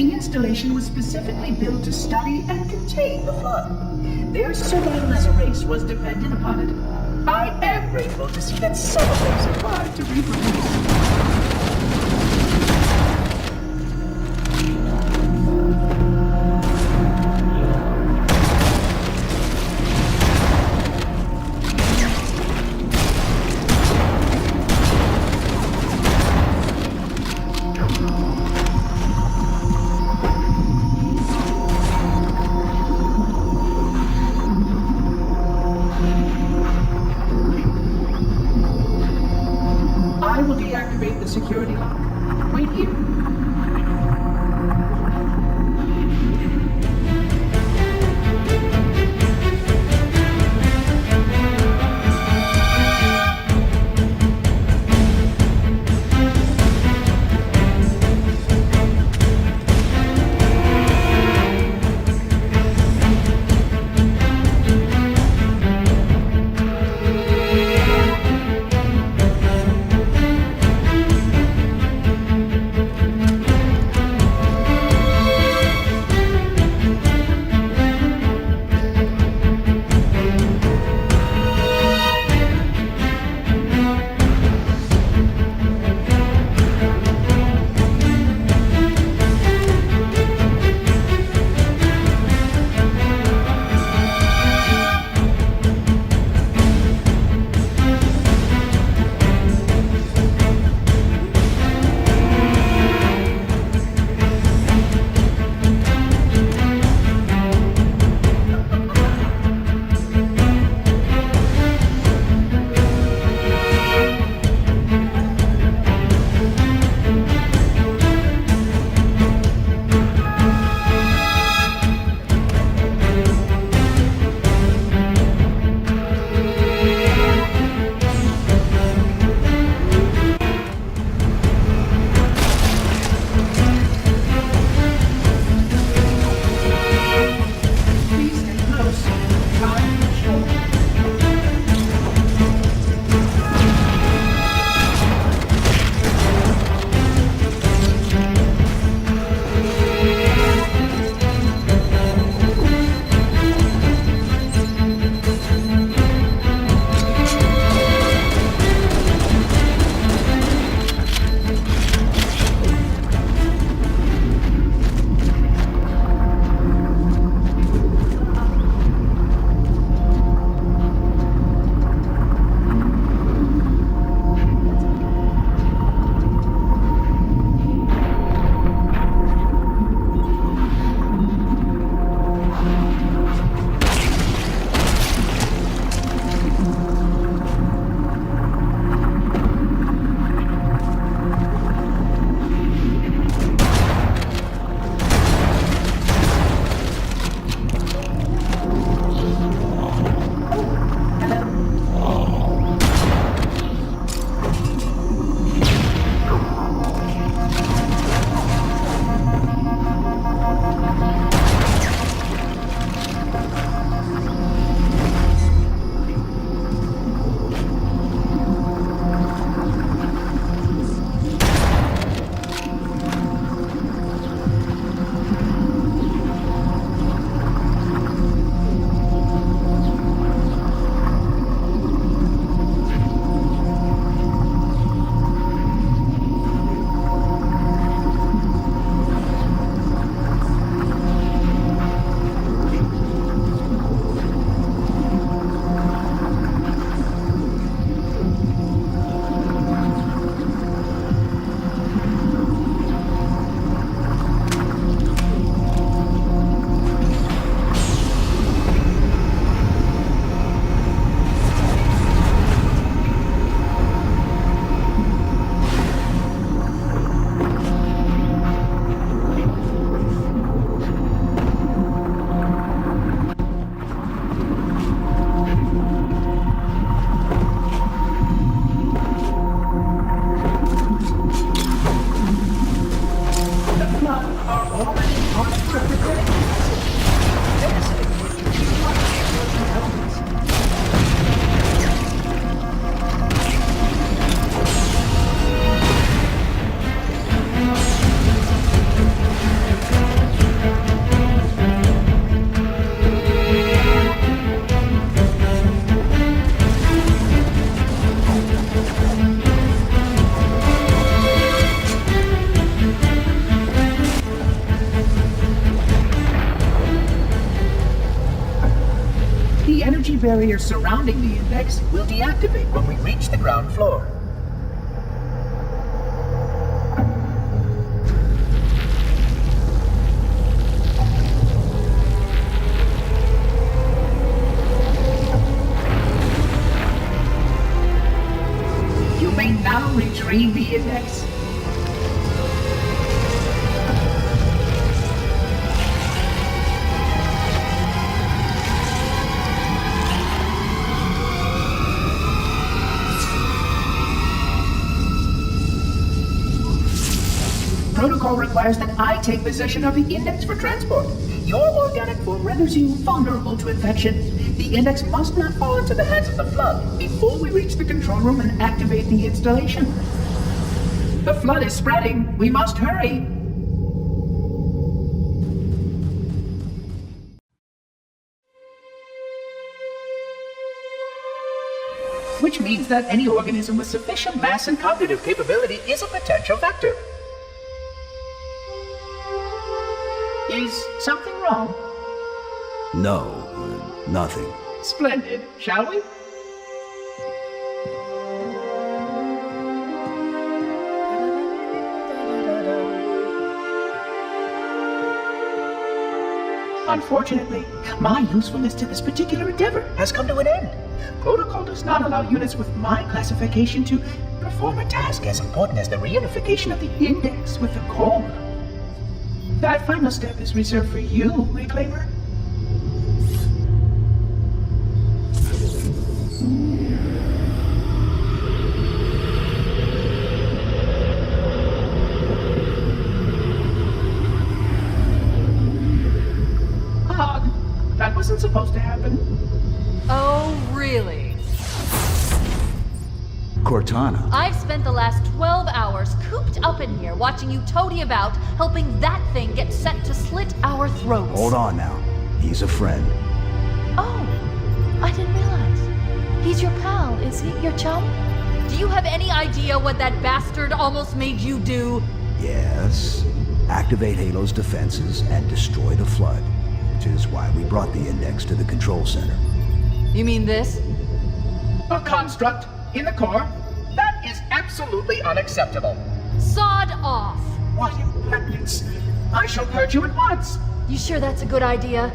The installation was specifically built to study and contain the flood. Their survival as a race was dependent upon it. I am grateful to see that some of them survived to reproduce. I will deactivate the security lock. Wait here. barrier surrounding the index will deactivate when we reach the ground floor. You may now retrieve the index. Protocol requires that I take possession of the index for transport. Your organic form renders you vulnerable to infection. The index must not fall into the hands of the Flood before we reach the control room and activate the installation. The Flood is spreading. We must hurry. Which means that any organism with sufficient mass and cognitive capability is a potential vector. Is something wrong? No, nothing. Splendid, shall we? Unfortunately, my usefulness to this particular endeavor has come to an end. Protocol does not allow units with my classification to perform a task as important as the reunification of the index with the core. That final step is reserved for you, Reclaimer. Odd. That wasn't supposed to happen. Oh, really? Cortana. I've spent the last 12 hours cooped up in here watching you toady about, helping that thing get set to slit our throats. Hold on now. He's a friend. Oh, I didn't realize. He's your pal, is he? Your chum? Do you have any idea what that bastard almost made you do? Yes. Activate Halo's defenses and destroy the Flood, which is why we brought the index to the control center. You mean this? A construct in the core? That is absolutely unacceptable. Sod off! What impertinence! I shall purge you at once! You sure that's a good idea?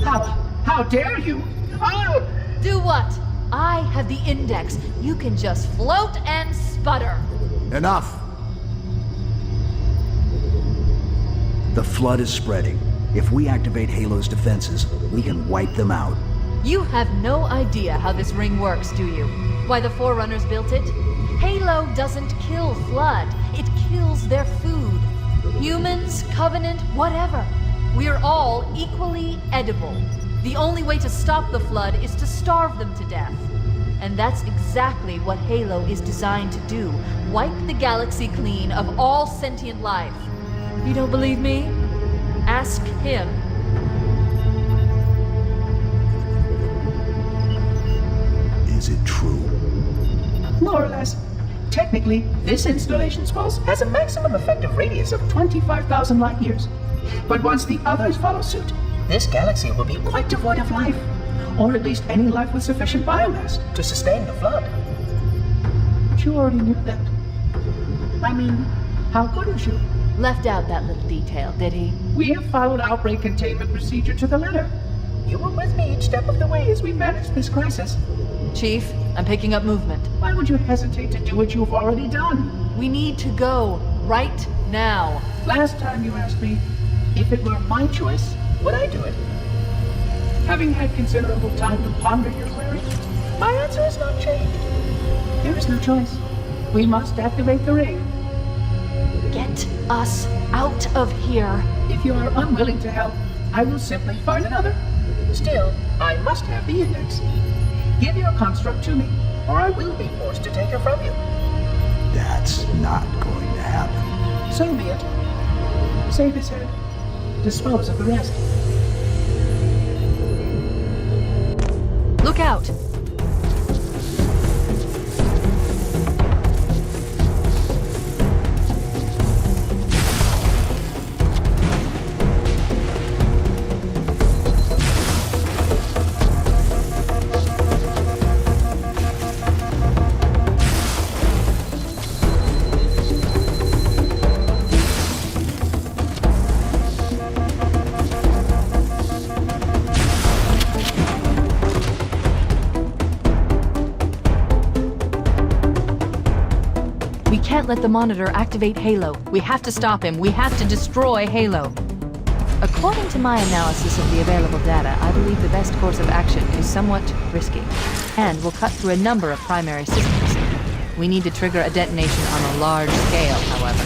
How dare you? Oh! Do what? I have the index. You can just float and sputter. Enough! The Flood is spreading. If we activate Halo's defenses, we can wipe them out. You have no idea how this ring works, do you? Why the Forerunners built it? Halo doesn't kill Flood. It kills their food. Humans, Covenant, whatever. We're all equally edible. The only way to stop the Flood is to starve them to death. And that's exactly what Halo is designed to do. Wipe the galaxy clean of all sentient life. You don't believe me? Ask him. Is it true? More or less. Technically, this installation's pulse has a maximum effective radius of 25,000 light years. But once the others follow suit, this galaxy will be quite devoid of life. Or at least any life with sufficient biomass to sustain the Flood. But you already knew that. I mean, how couldn't you? Left out that little detail, did he? We have followed outbreak containment procedure to the letter. You were with me each step of the way as we managed this crisis. Chief, I'm picking up movement. Why would you hesitate to do what you've already done? We need to go right now. Last time you asked me, if it were my choice, would I do it? Having had considerable time to ponder your query, my answer has not changed. There is no choice. We must activate the ring. Get us out of here. If you are unwilling to help, I will simply find another. Still, I must have the index. Give your construct to me, or I will be forced to take her from you. That's not going to happen. So be it. Save his head. Dispose of the rest. Look out! can't let the Monitor activate Halo. We have to stop him. We have to destroy Halo. According to my analysis of the available data, I believe the best course of action is somewhat risky, and will cut through a number of primary systems. We need to trigger a detonation on a large scale, however.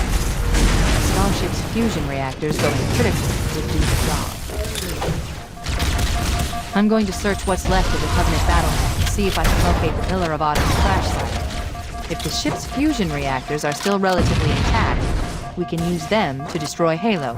Starship's fusion reactors going critical will do the job. I'm going to search what's left of the Covenant battlenet to see if I can locate the Pillar of Autumn's crash site. If the ship's fusion reactors are still relatively intact, we can use them to destroy Halo.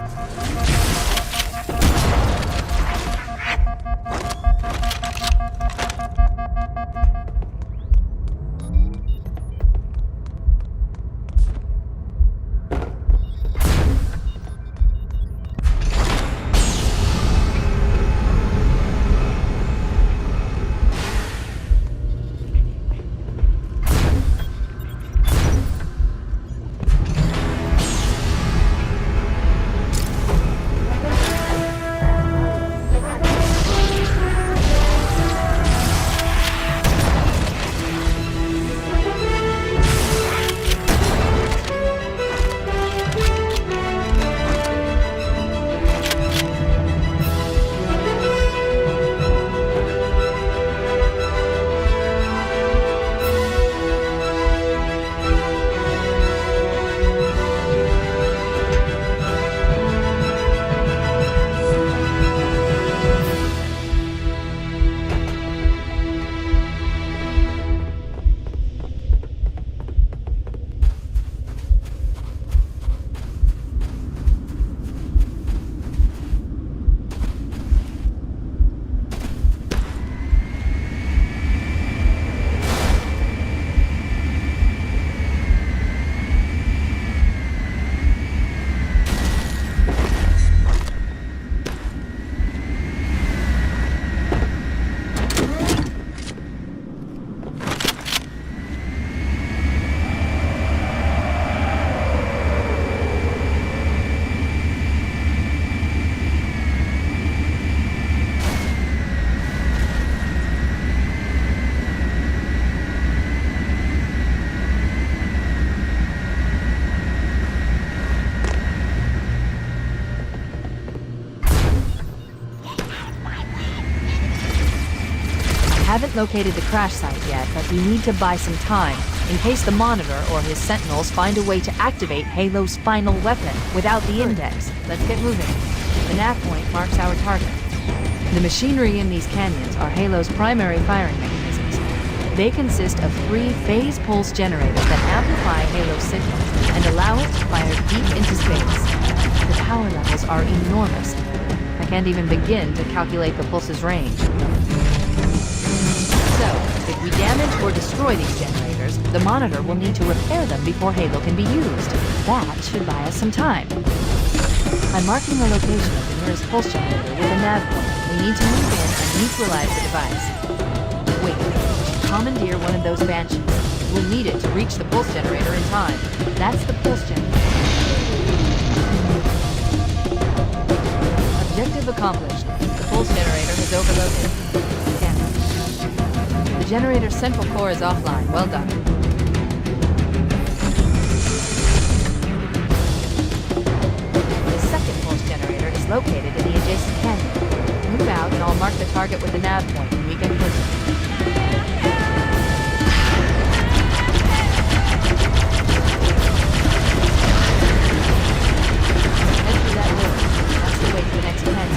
Haven't located the crash site yet, but we need to buy some time, in case the Monitor or his Sentinels find a way to activate Halo's final weapon without the Index. Let's get moving. The nav point marks our target. The machinery in these canyons are Halo's primary firing mechanisms. They consist of 3 phase pulse generators that amplify Halo's signals and allow it to fire deep into space. The power levels are enormous. I can't even begin to calculate the pulse's range. So, if we damage or destroy these generators, the Monitor will need to repair them before Halo can be used. That should buy us some time. I'm marking the location of the nearest pulse generator with a nav point. We need to move in and neutralize the device. Wait, commandeer one of those Banshees. We'll need it to reach the pulse generator in time. That's the pulse generator. Objective accomplished. The pulse generator has overloaded. The generator's central core is offline. Well done. The second pulse generator is located in the adjacent canyon. Move out and I'll mark the target with the nav point and we can push it. Head through that door. That's the way to the next canyon.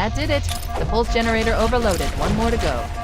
That did it. The pulse generator overloaded. One more to go.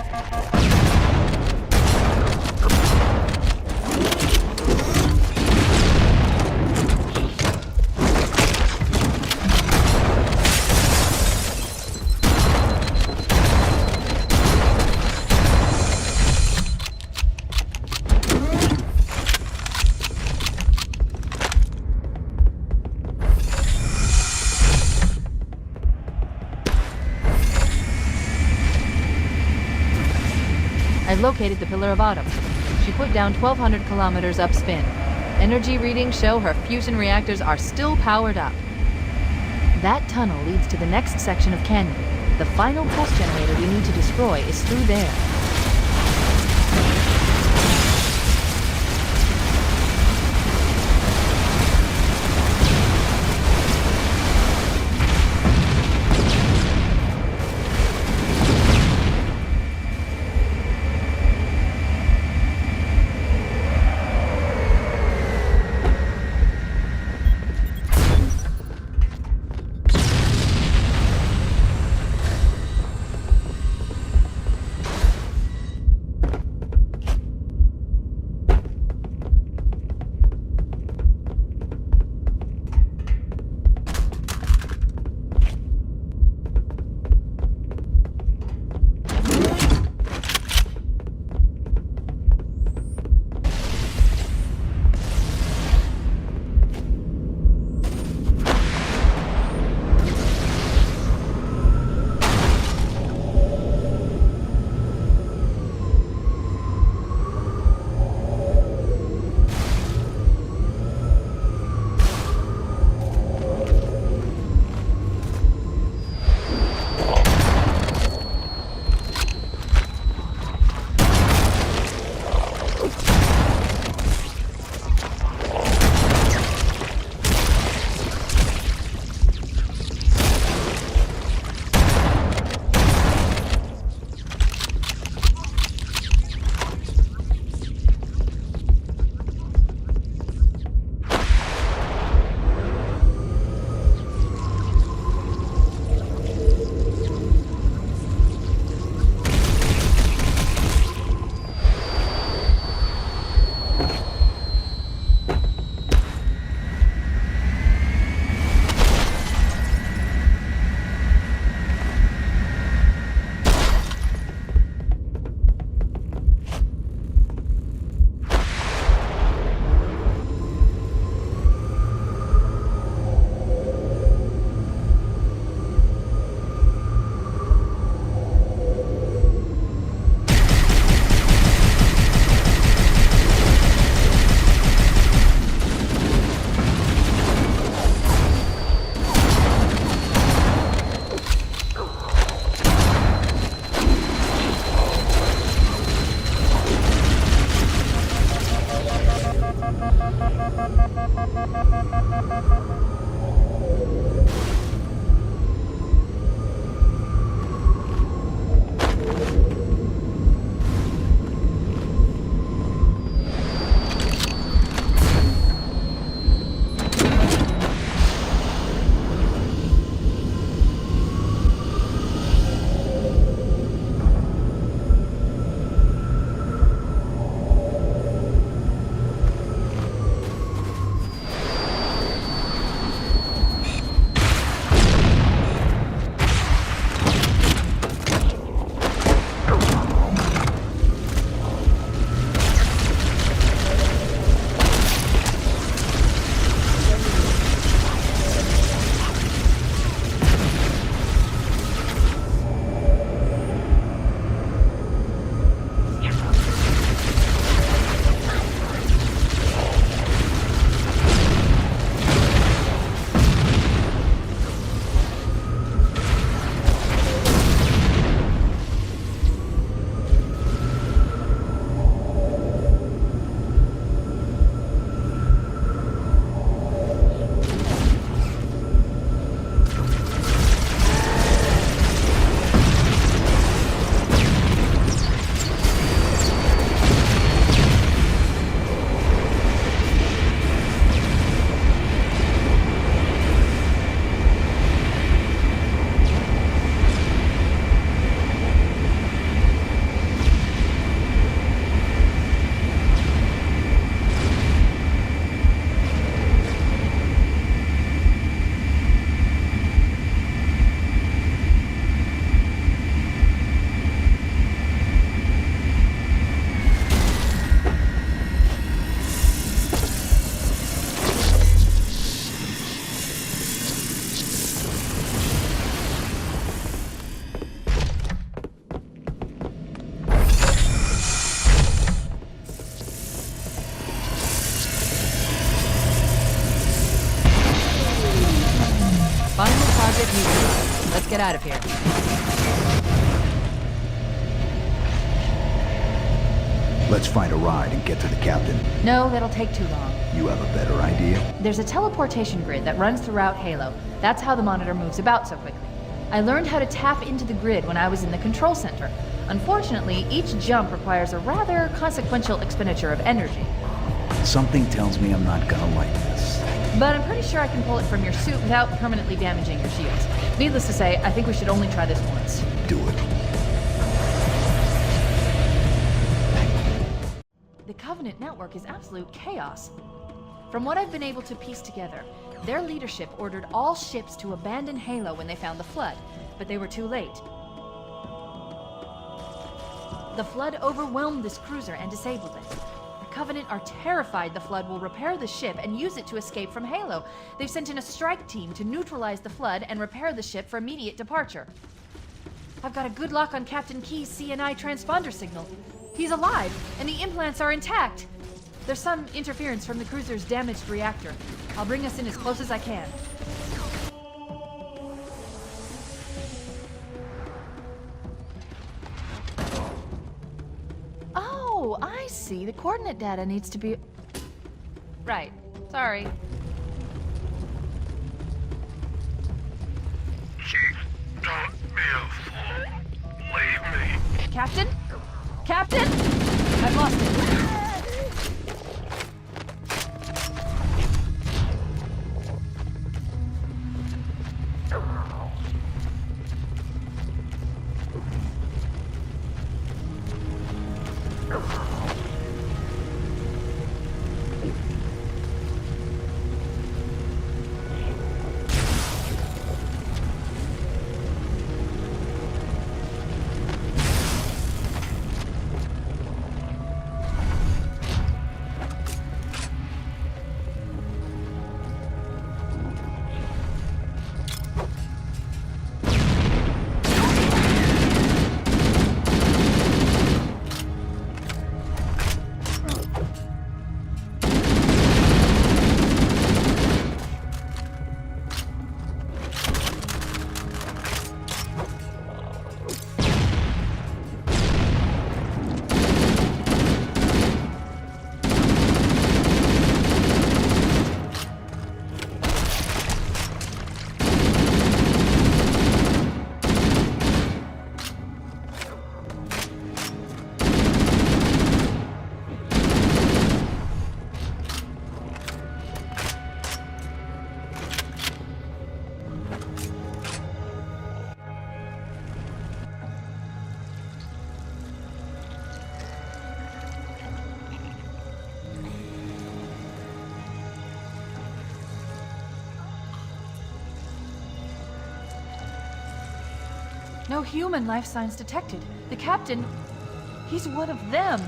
I've located the Pillar of Autumn. She put down 1,200 kilometers upspin. Energy readings show her fusion reactors are still powered up. That tunnel leads to the next section of canyon. The final pulse generator we need to destroy is through there. get out of here. Let's find a ride and get to the captain. No, that'll take too long. You have a better idea? There's a teleportation grid that runs throughout Halo. That's how the monitor moves about so quickly. I learned how to tap into the grid when I was in the control center. Unfortunately, each jump requires a rather consequential expenditure of energy. Something tells me I'm not gonna like this. But I'm pretty sure I can pull it from your suit without permanently damaging your shields. Needless to say, I think we should only try this once. Do it. The Covenant network is absolute chaos. From what I've been able to piece together, their leadership ordered all ships to abandon Halo when they found the Flood, but they were too late. The Flood overwhelmed this cruiser and disabled it. The Covenant are terrified the Flood will repair the ship and use it to escape from Halo. They've sent in a strike team to neutralize the Flood and repair the ship for immediate departure. I've got a good lock on Captain Key's CNI transponder signal. He's alive, and the implants are intact. There's some interference from the cruiser's damaged reactor. I'll bring us in as close as I can. Oh, I see. The coordinate data needs to be... Right. Sorry. Chief, don't be a fool. Leave me. Captain? Captain? I've lost it. No human life signs detected. The captain, he's one of them.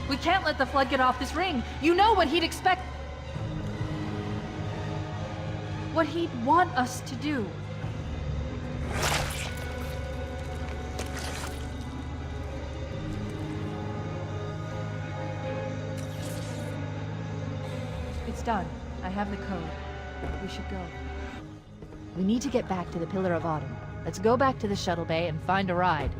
We can't let the Flood get off this ring. You know what he'd expect. What he'd want us to do. It's done. I have the code. We should go. We need to get back to the Pillar of Autumn. Let's go back to the shuttle bay and find a ride.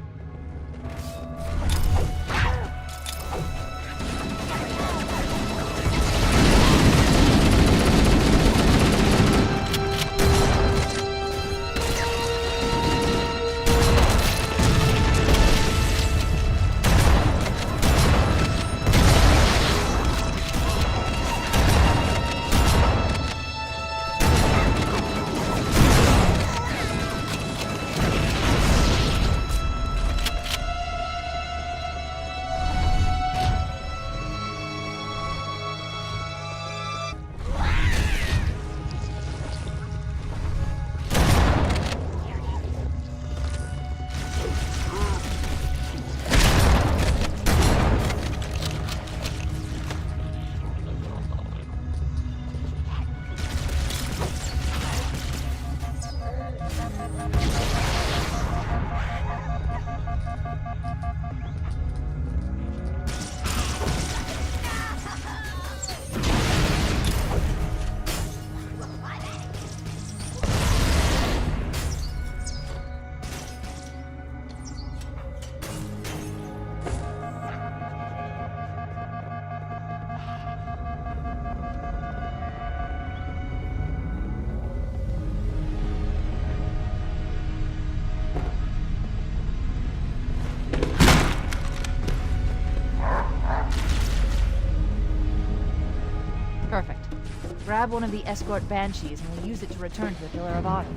Grab one of the escort banshees and we'll use it to return to the Pillar of Autumn.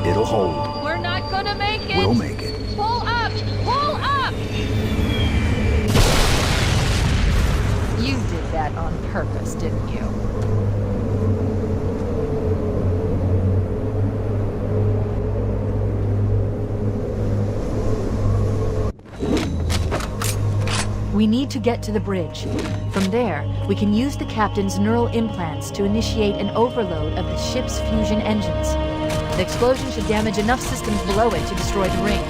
It'll hold. We're not gonna make it! We'll make it. Pull up! Pull up! You did that on purpose, didn't you? We need to get to the bridge. From there, we can use the captain's neural implants to initiate an overload of the ship's fusion engines. The explosion should damage enough systems below it to destroy the ring.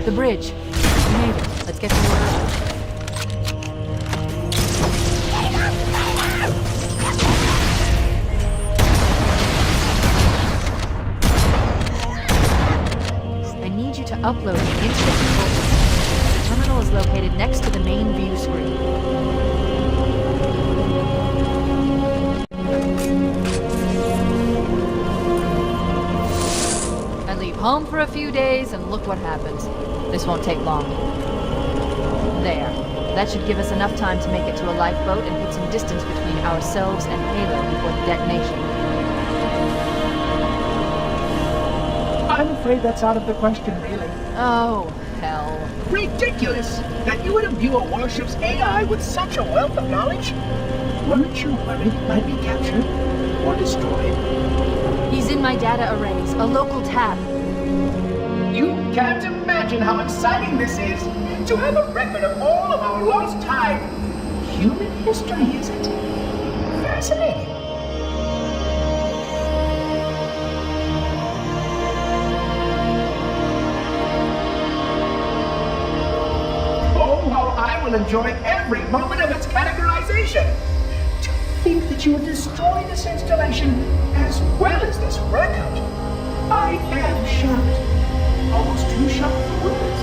The bridge. We made it. Let's get to work. I need you to upload it into the control system. The terminal is located next to the main view screen. I leave home for a few days and look what happens. This won't take long. There. That should give us enough time to make it to a lifeboat and put some distance between ourselves and Halo before the detonation. I'm afraid that's out of the question, really. Oh, hell. Ridiculous! That you would imbue a warship's AI with such a wealth of knowledge? Weren't you worried it might be captured or destroyed? He's in my data arrays, a local tab. You can't imagine how exciting this is, to have a record of all of our lost time. Human history, is it? Fascinating. Oh, how I will enjoy every moment of its categorization. To think that you would destroy this installation as well as this record. I am shocked. Almost too shocked for words.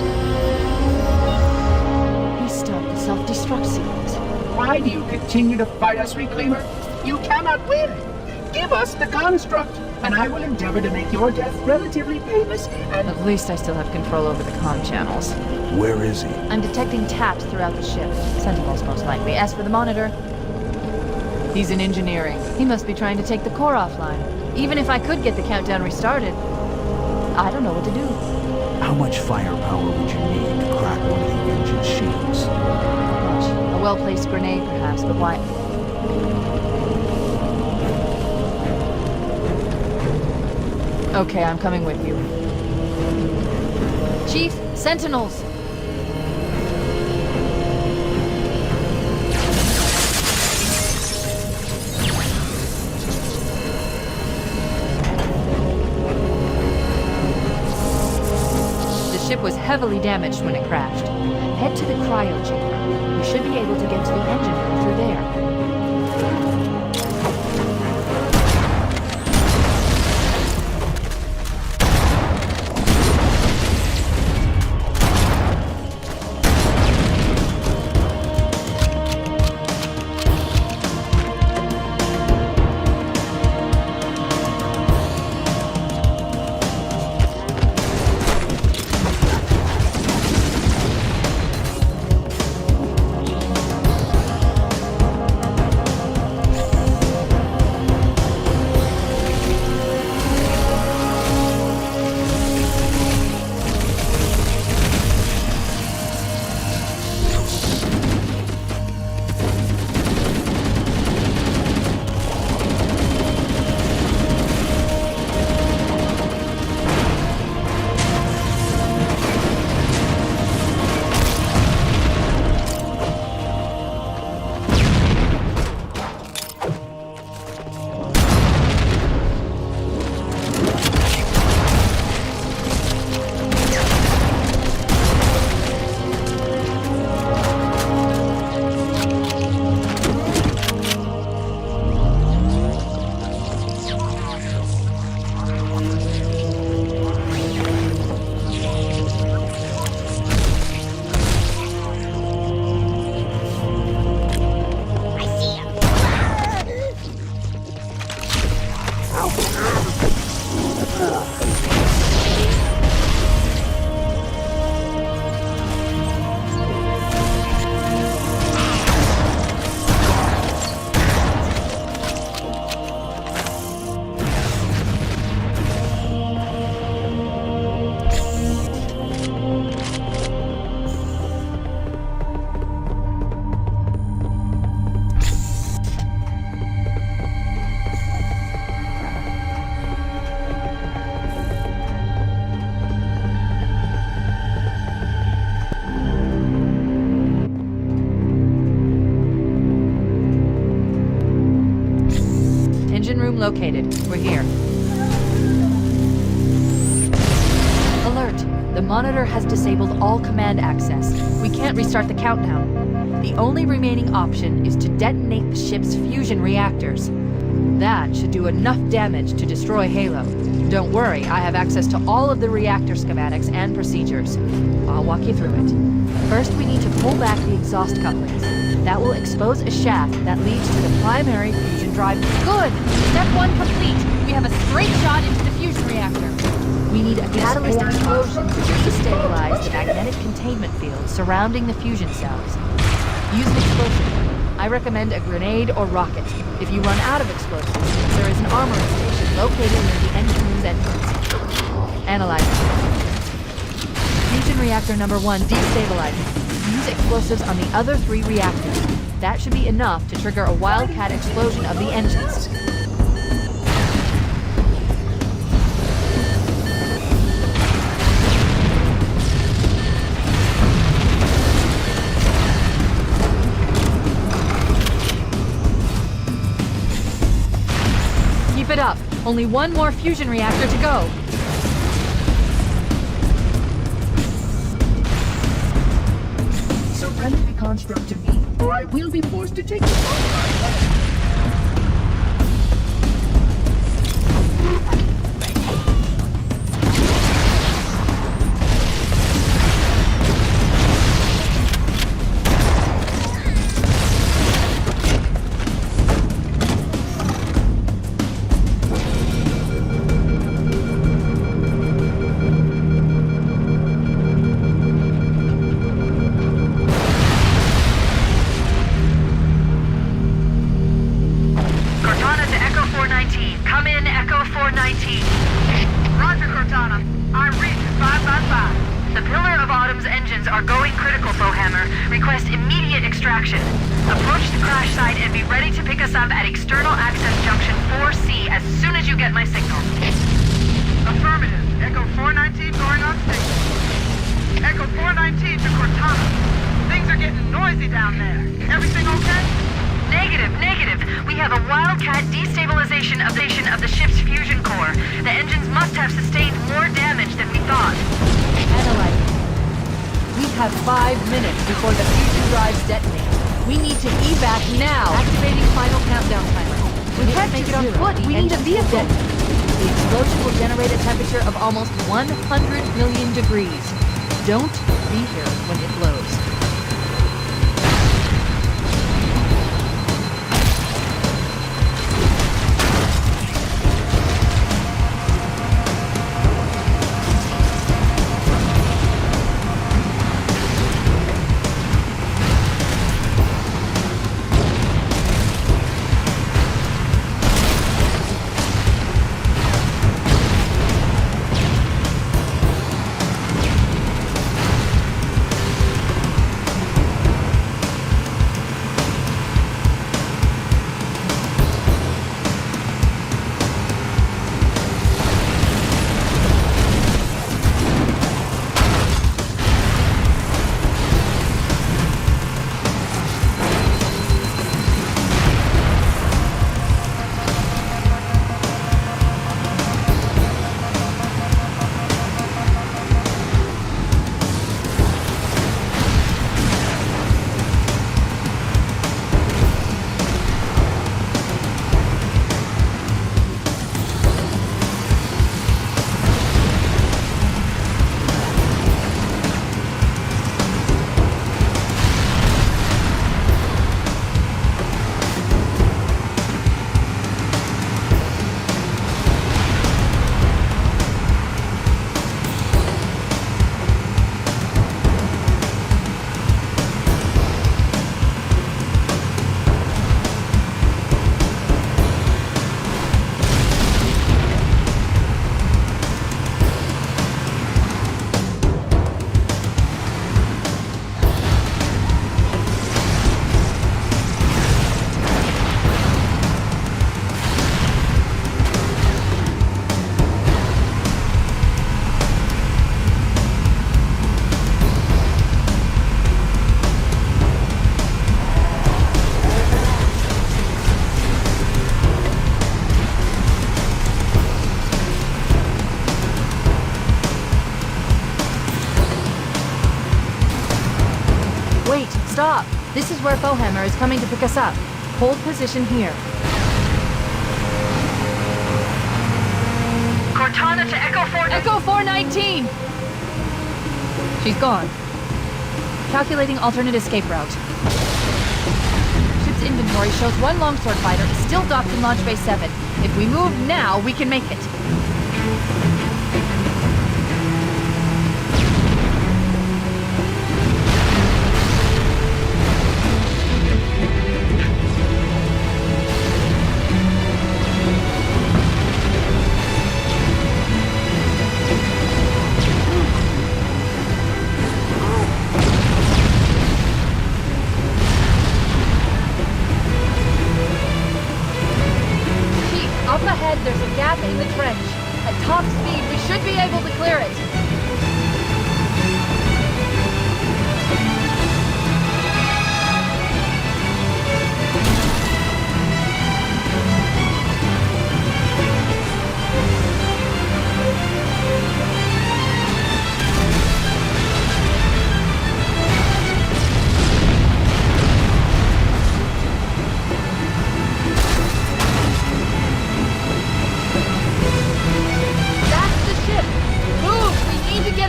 He stopped the self-destruct sequence. Why do you continue to fight us, Reclaimer? You cannot win. Give us the construct, and I will endeavor to make your death relatively painless and... At least I still have control over the comm channels. Where is he? I'm detecting taps throughout the ship. Sentinels, most likely. As for the monitor, he's in engineering. He must be trying to take the core offline. Even if I could get the countdown restarted, I don't know what to do. How much firepower would you need to crack one of the engine shields? Much. A well-placed grenade, perhaps, but why? Okay, I'm coming with you. Chief, sentinels! The ship was heavily damaged when it crashed. Head to the cryo chamber. We should be able to get to the engine room through there. Located. We're here. Alert! The monitor has disabled all command access. We can't restart the countdown. The only remaining option is to detonate the ship's fusion reactors. That should do enough damage to destroy Halo. Don't worry, I have access to all of the reactor schematics and procedures. I'll walk you through it. First, we need to pull back the exhaust couplings. That will expose a shaft that leads to the primary fusion drive. Good! Step 1 complete! We have a straight shot into the fusion reactor. We need a catalyst explosion to destabilize the magnetic containment field surrounding the fusion cells. Use an explosive. I recommend a grenade or rocket. If you run out of explosives, there is an armoring station located near the engine room's entrance. Analyze. Fusion reactor number 1 destabilizing. Use explosives on the other 3 reactors. That should be enough to trigger a wildcat explosion of the engines. Keep it up. Only one more fusion reactor to go. Surrender the construct to me, or I will be forced to take it. Affirmative. Echo 419 going on station. Echo 419 to Cortana. Things are getting noisy down there. Everything okay? Negative. We have a wildcat destabilization of the ship's fusion core. The engines must have sustained more damage than we thought. Analyze. We have 5 minutes before the fusion drives detonate. We need to evac now. Activating final countdown timer. We can't make it on foot. We need a vehicle. The explosion will generate a temperature of almost 100 million degrees. Don't be here when it blows. Stop! This is where Bowhammer is coming to pick us up. Hold position here. Cortana to Echo 4... Echo 419! She's gone. Calculating alternate escape route. Ship's inventory shows one longsword fighter is still docked in Launch Bay 7. If we move now, we can make it. There's a gap in the trench. At top speed, we should be able to clear it.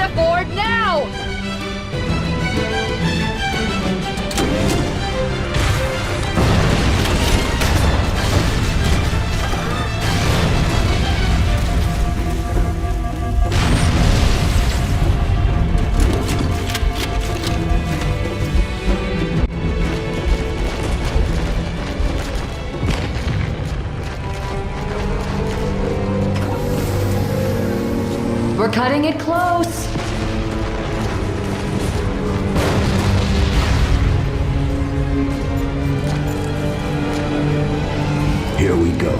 Aboard now! We're cutting it close. Here we go.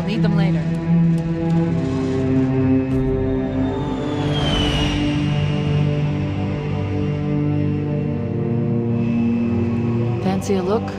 need them later. Fancy a look?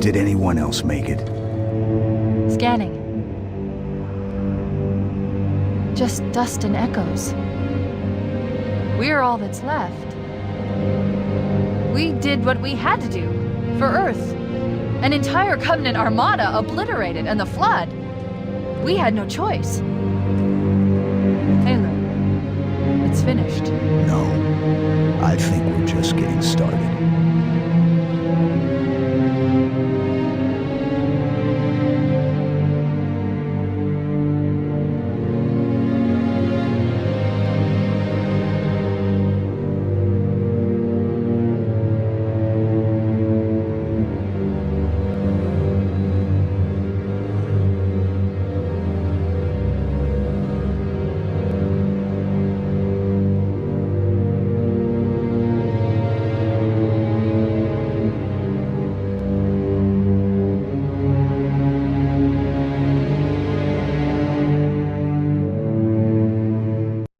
Did anyone else make it? Scanning. Just dust and echoes. We're all that's left. We did what we had to do for Earth. An entire Covenant armada obliterated, and the Flood. We had no choice. Halo, it's finished. No. I think we're just getting started.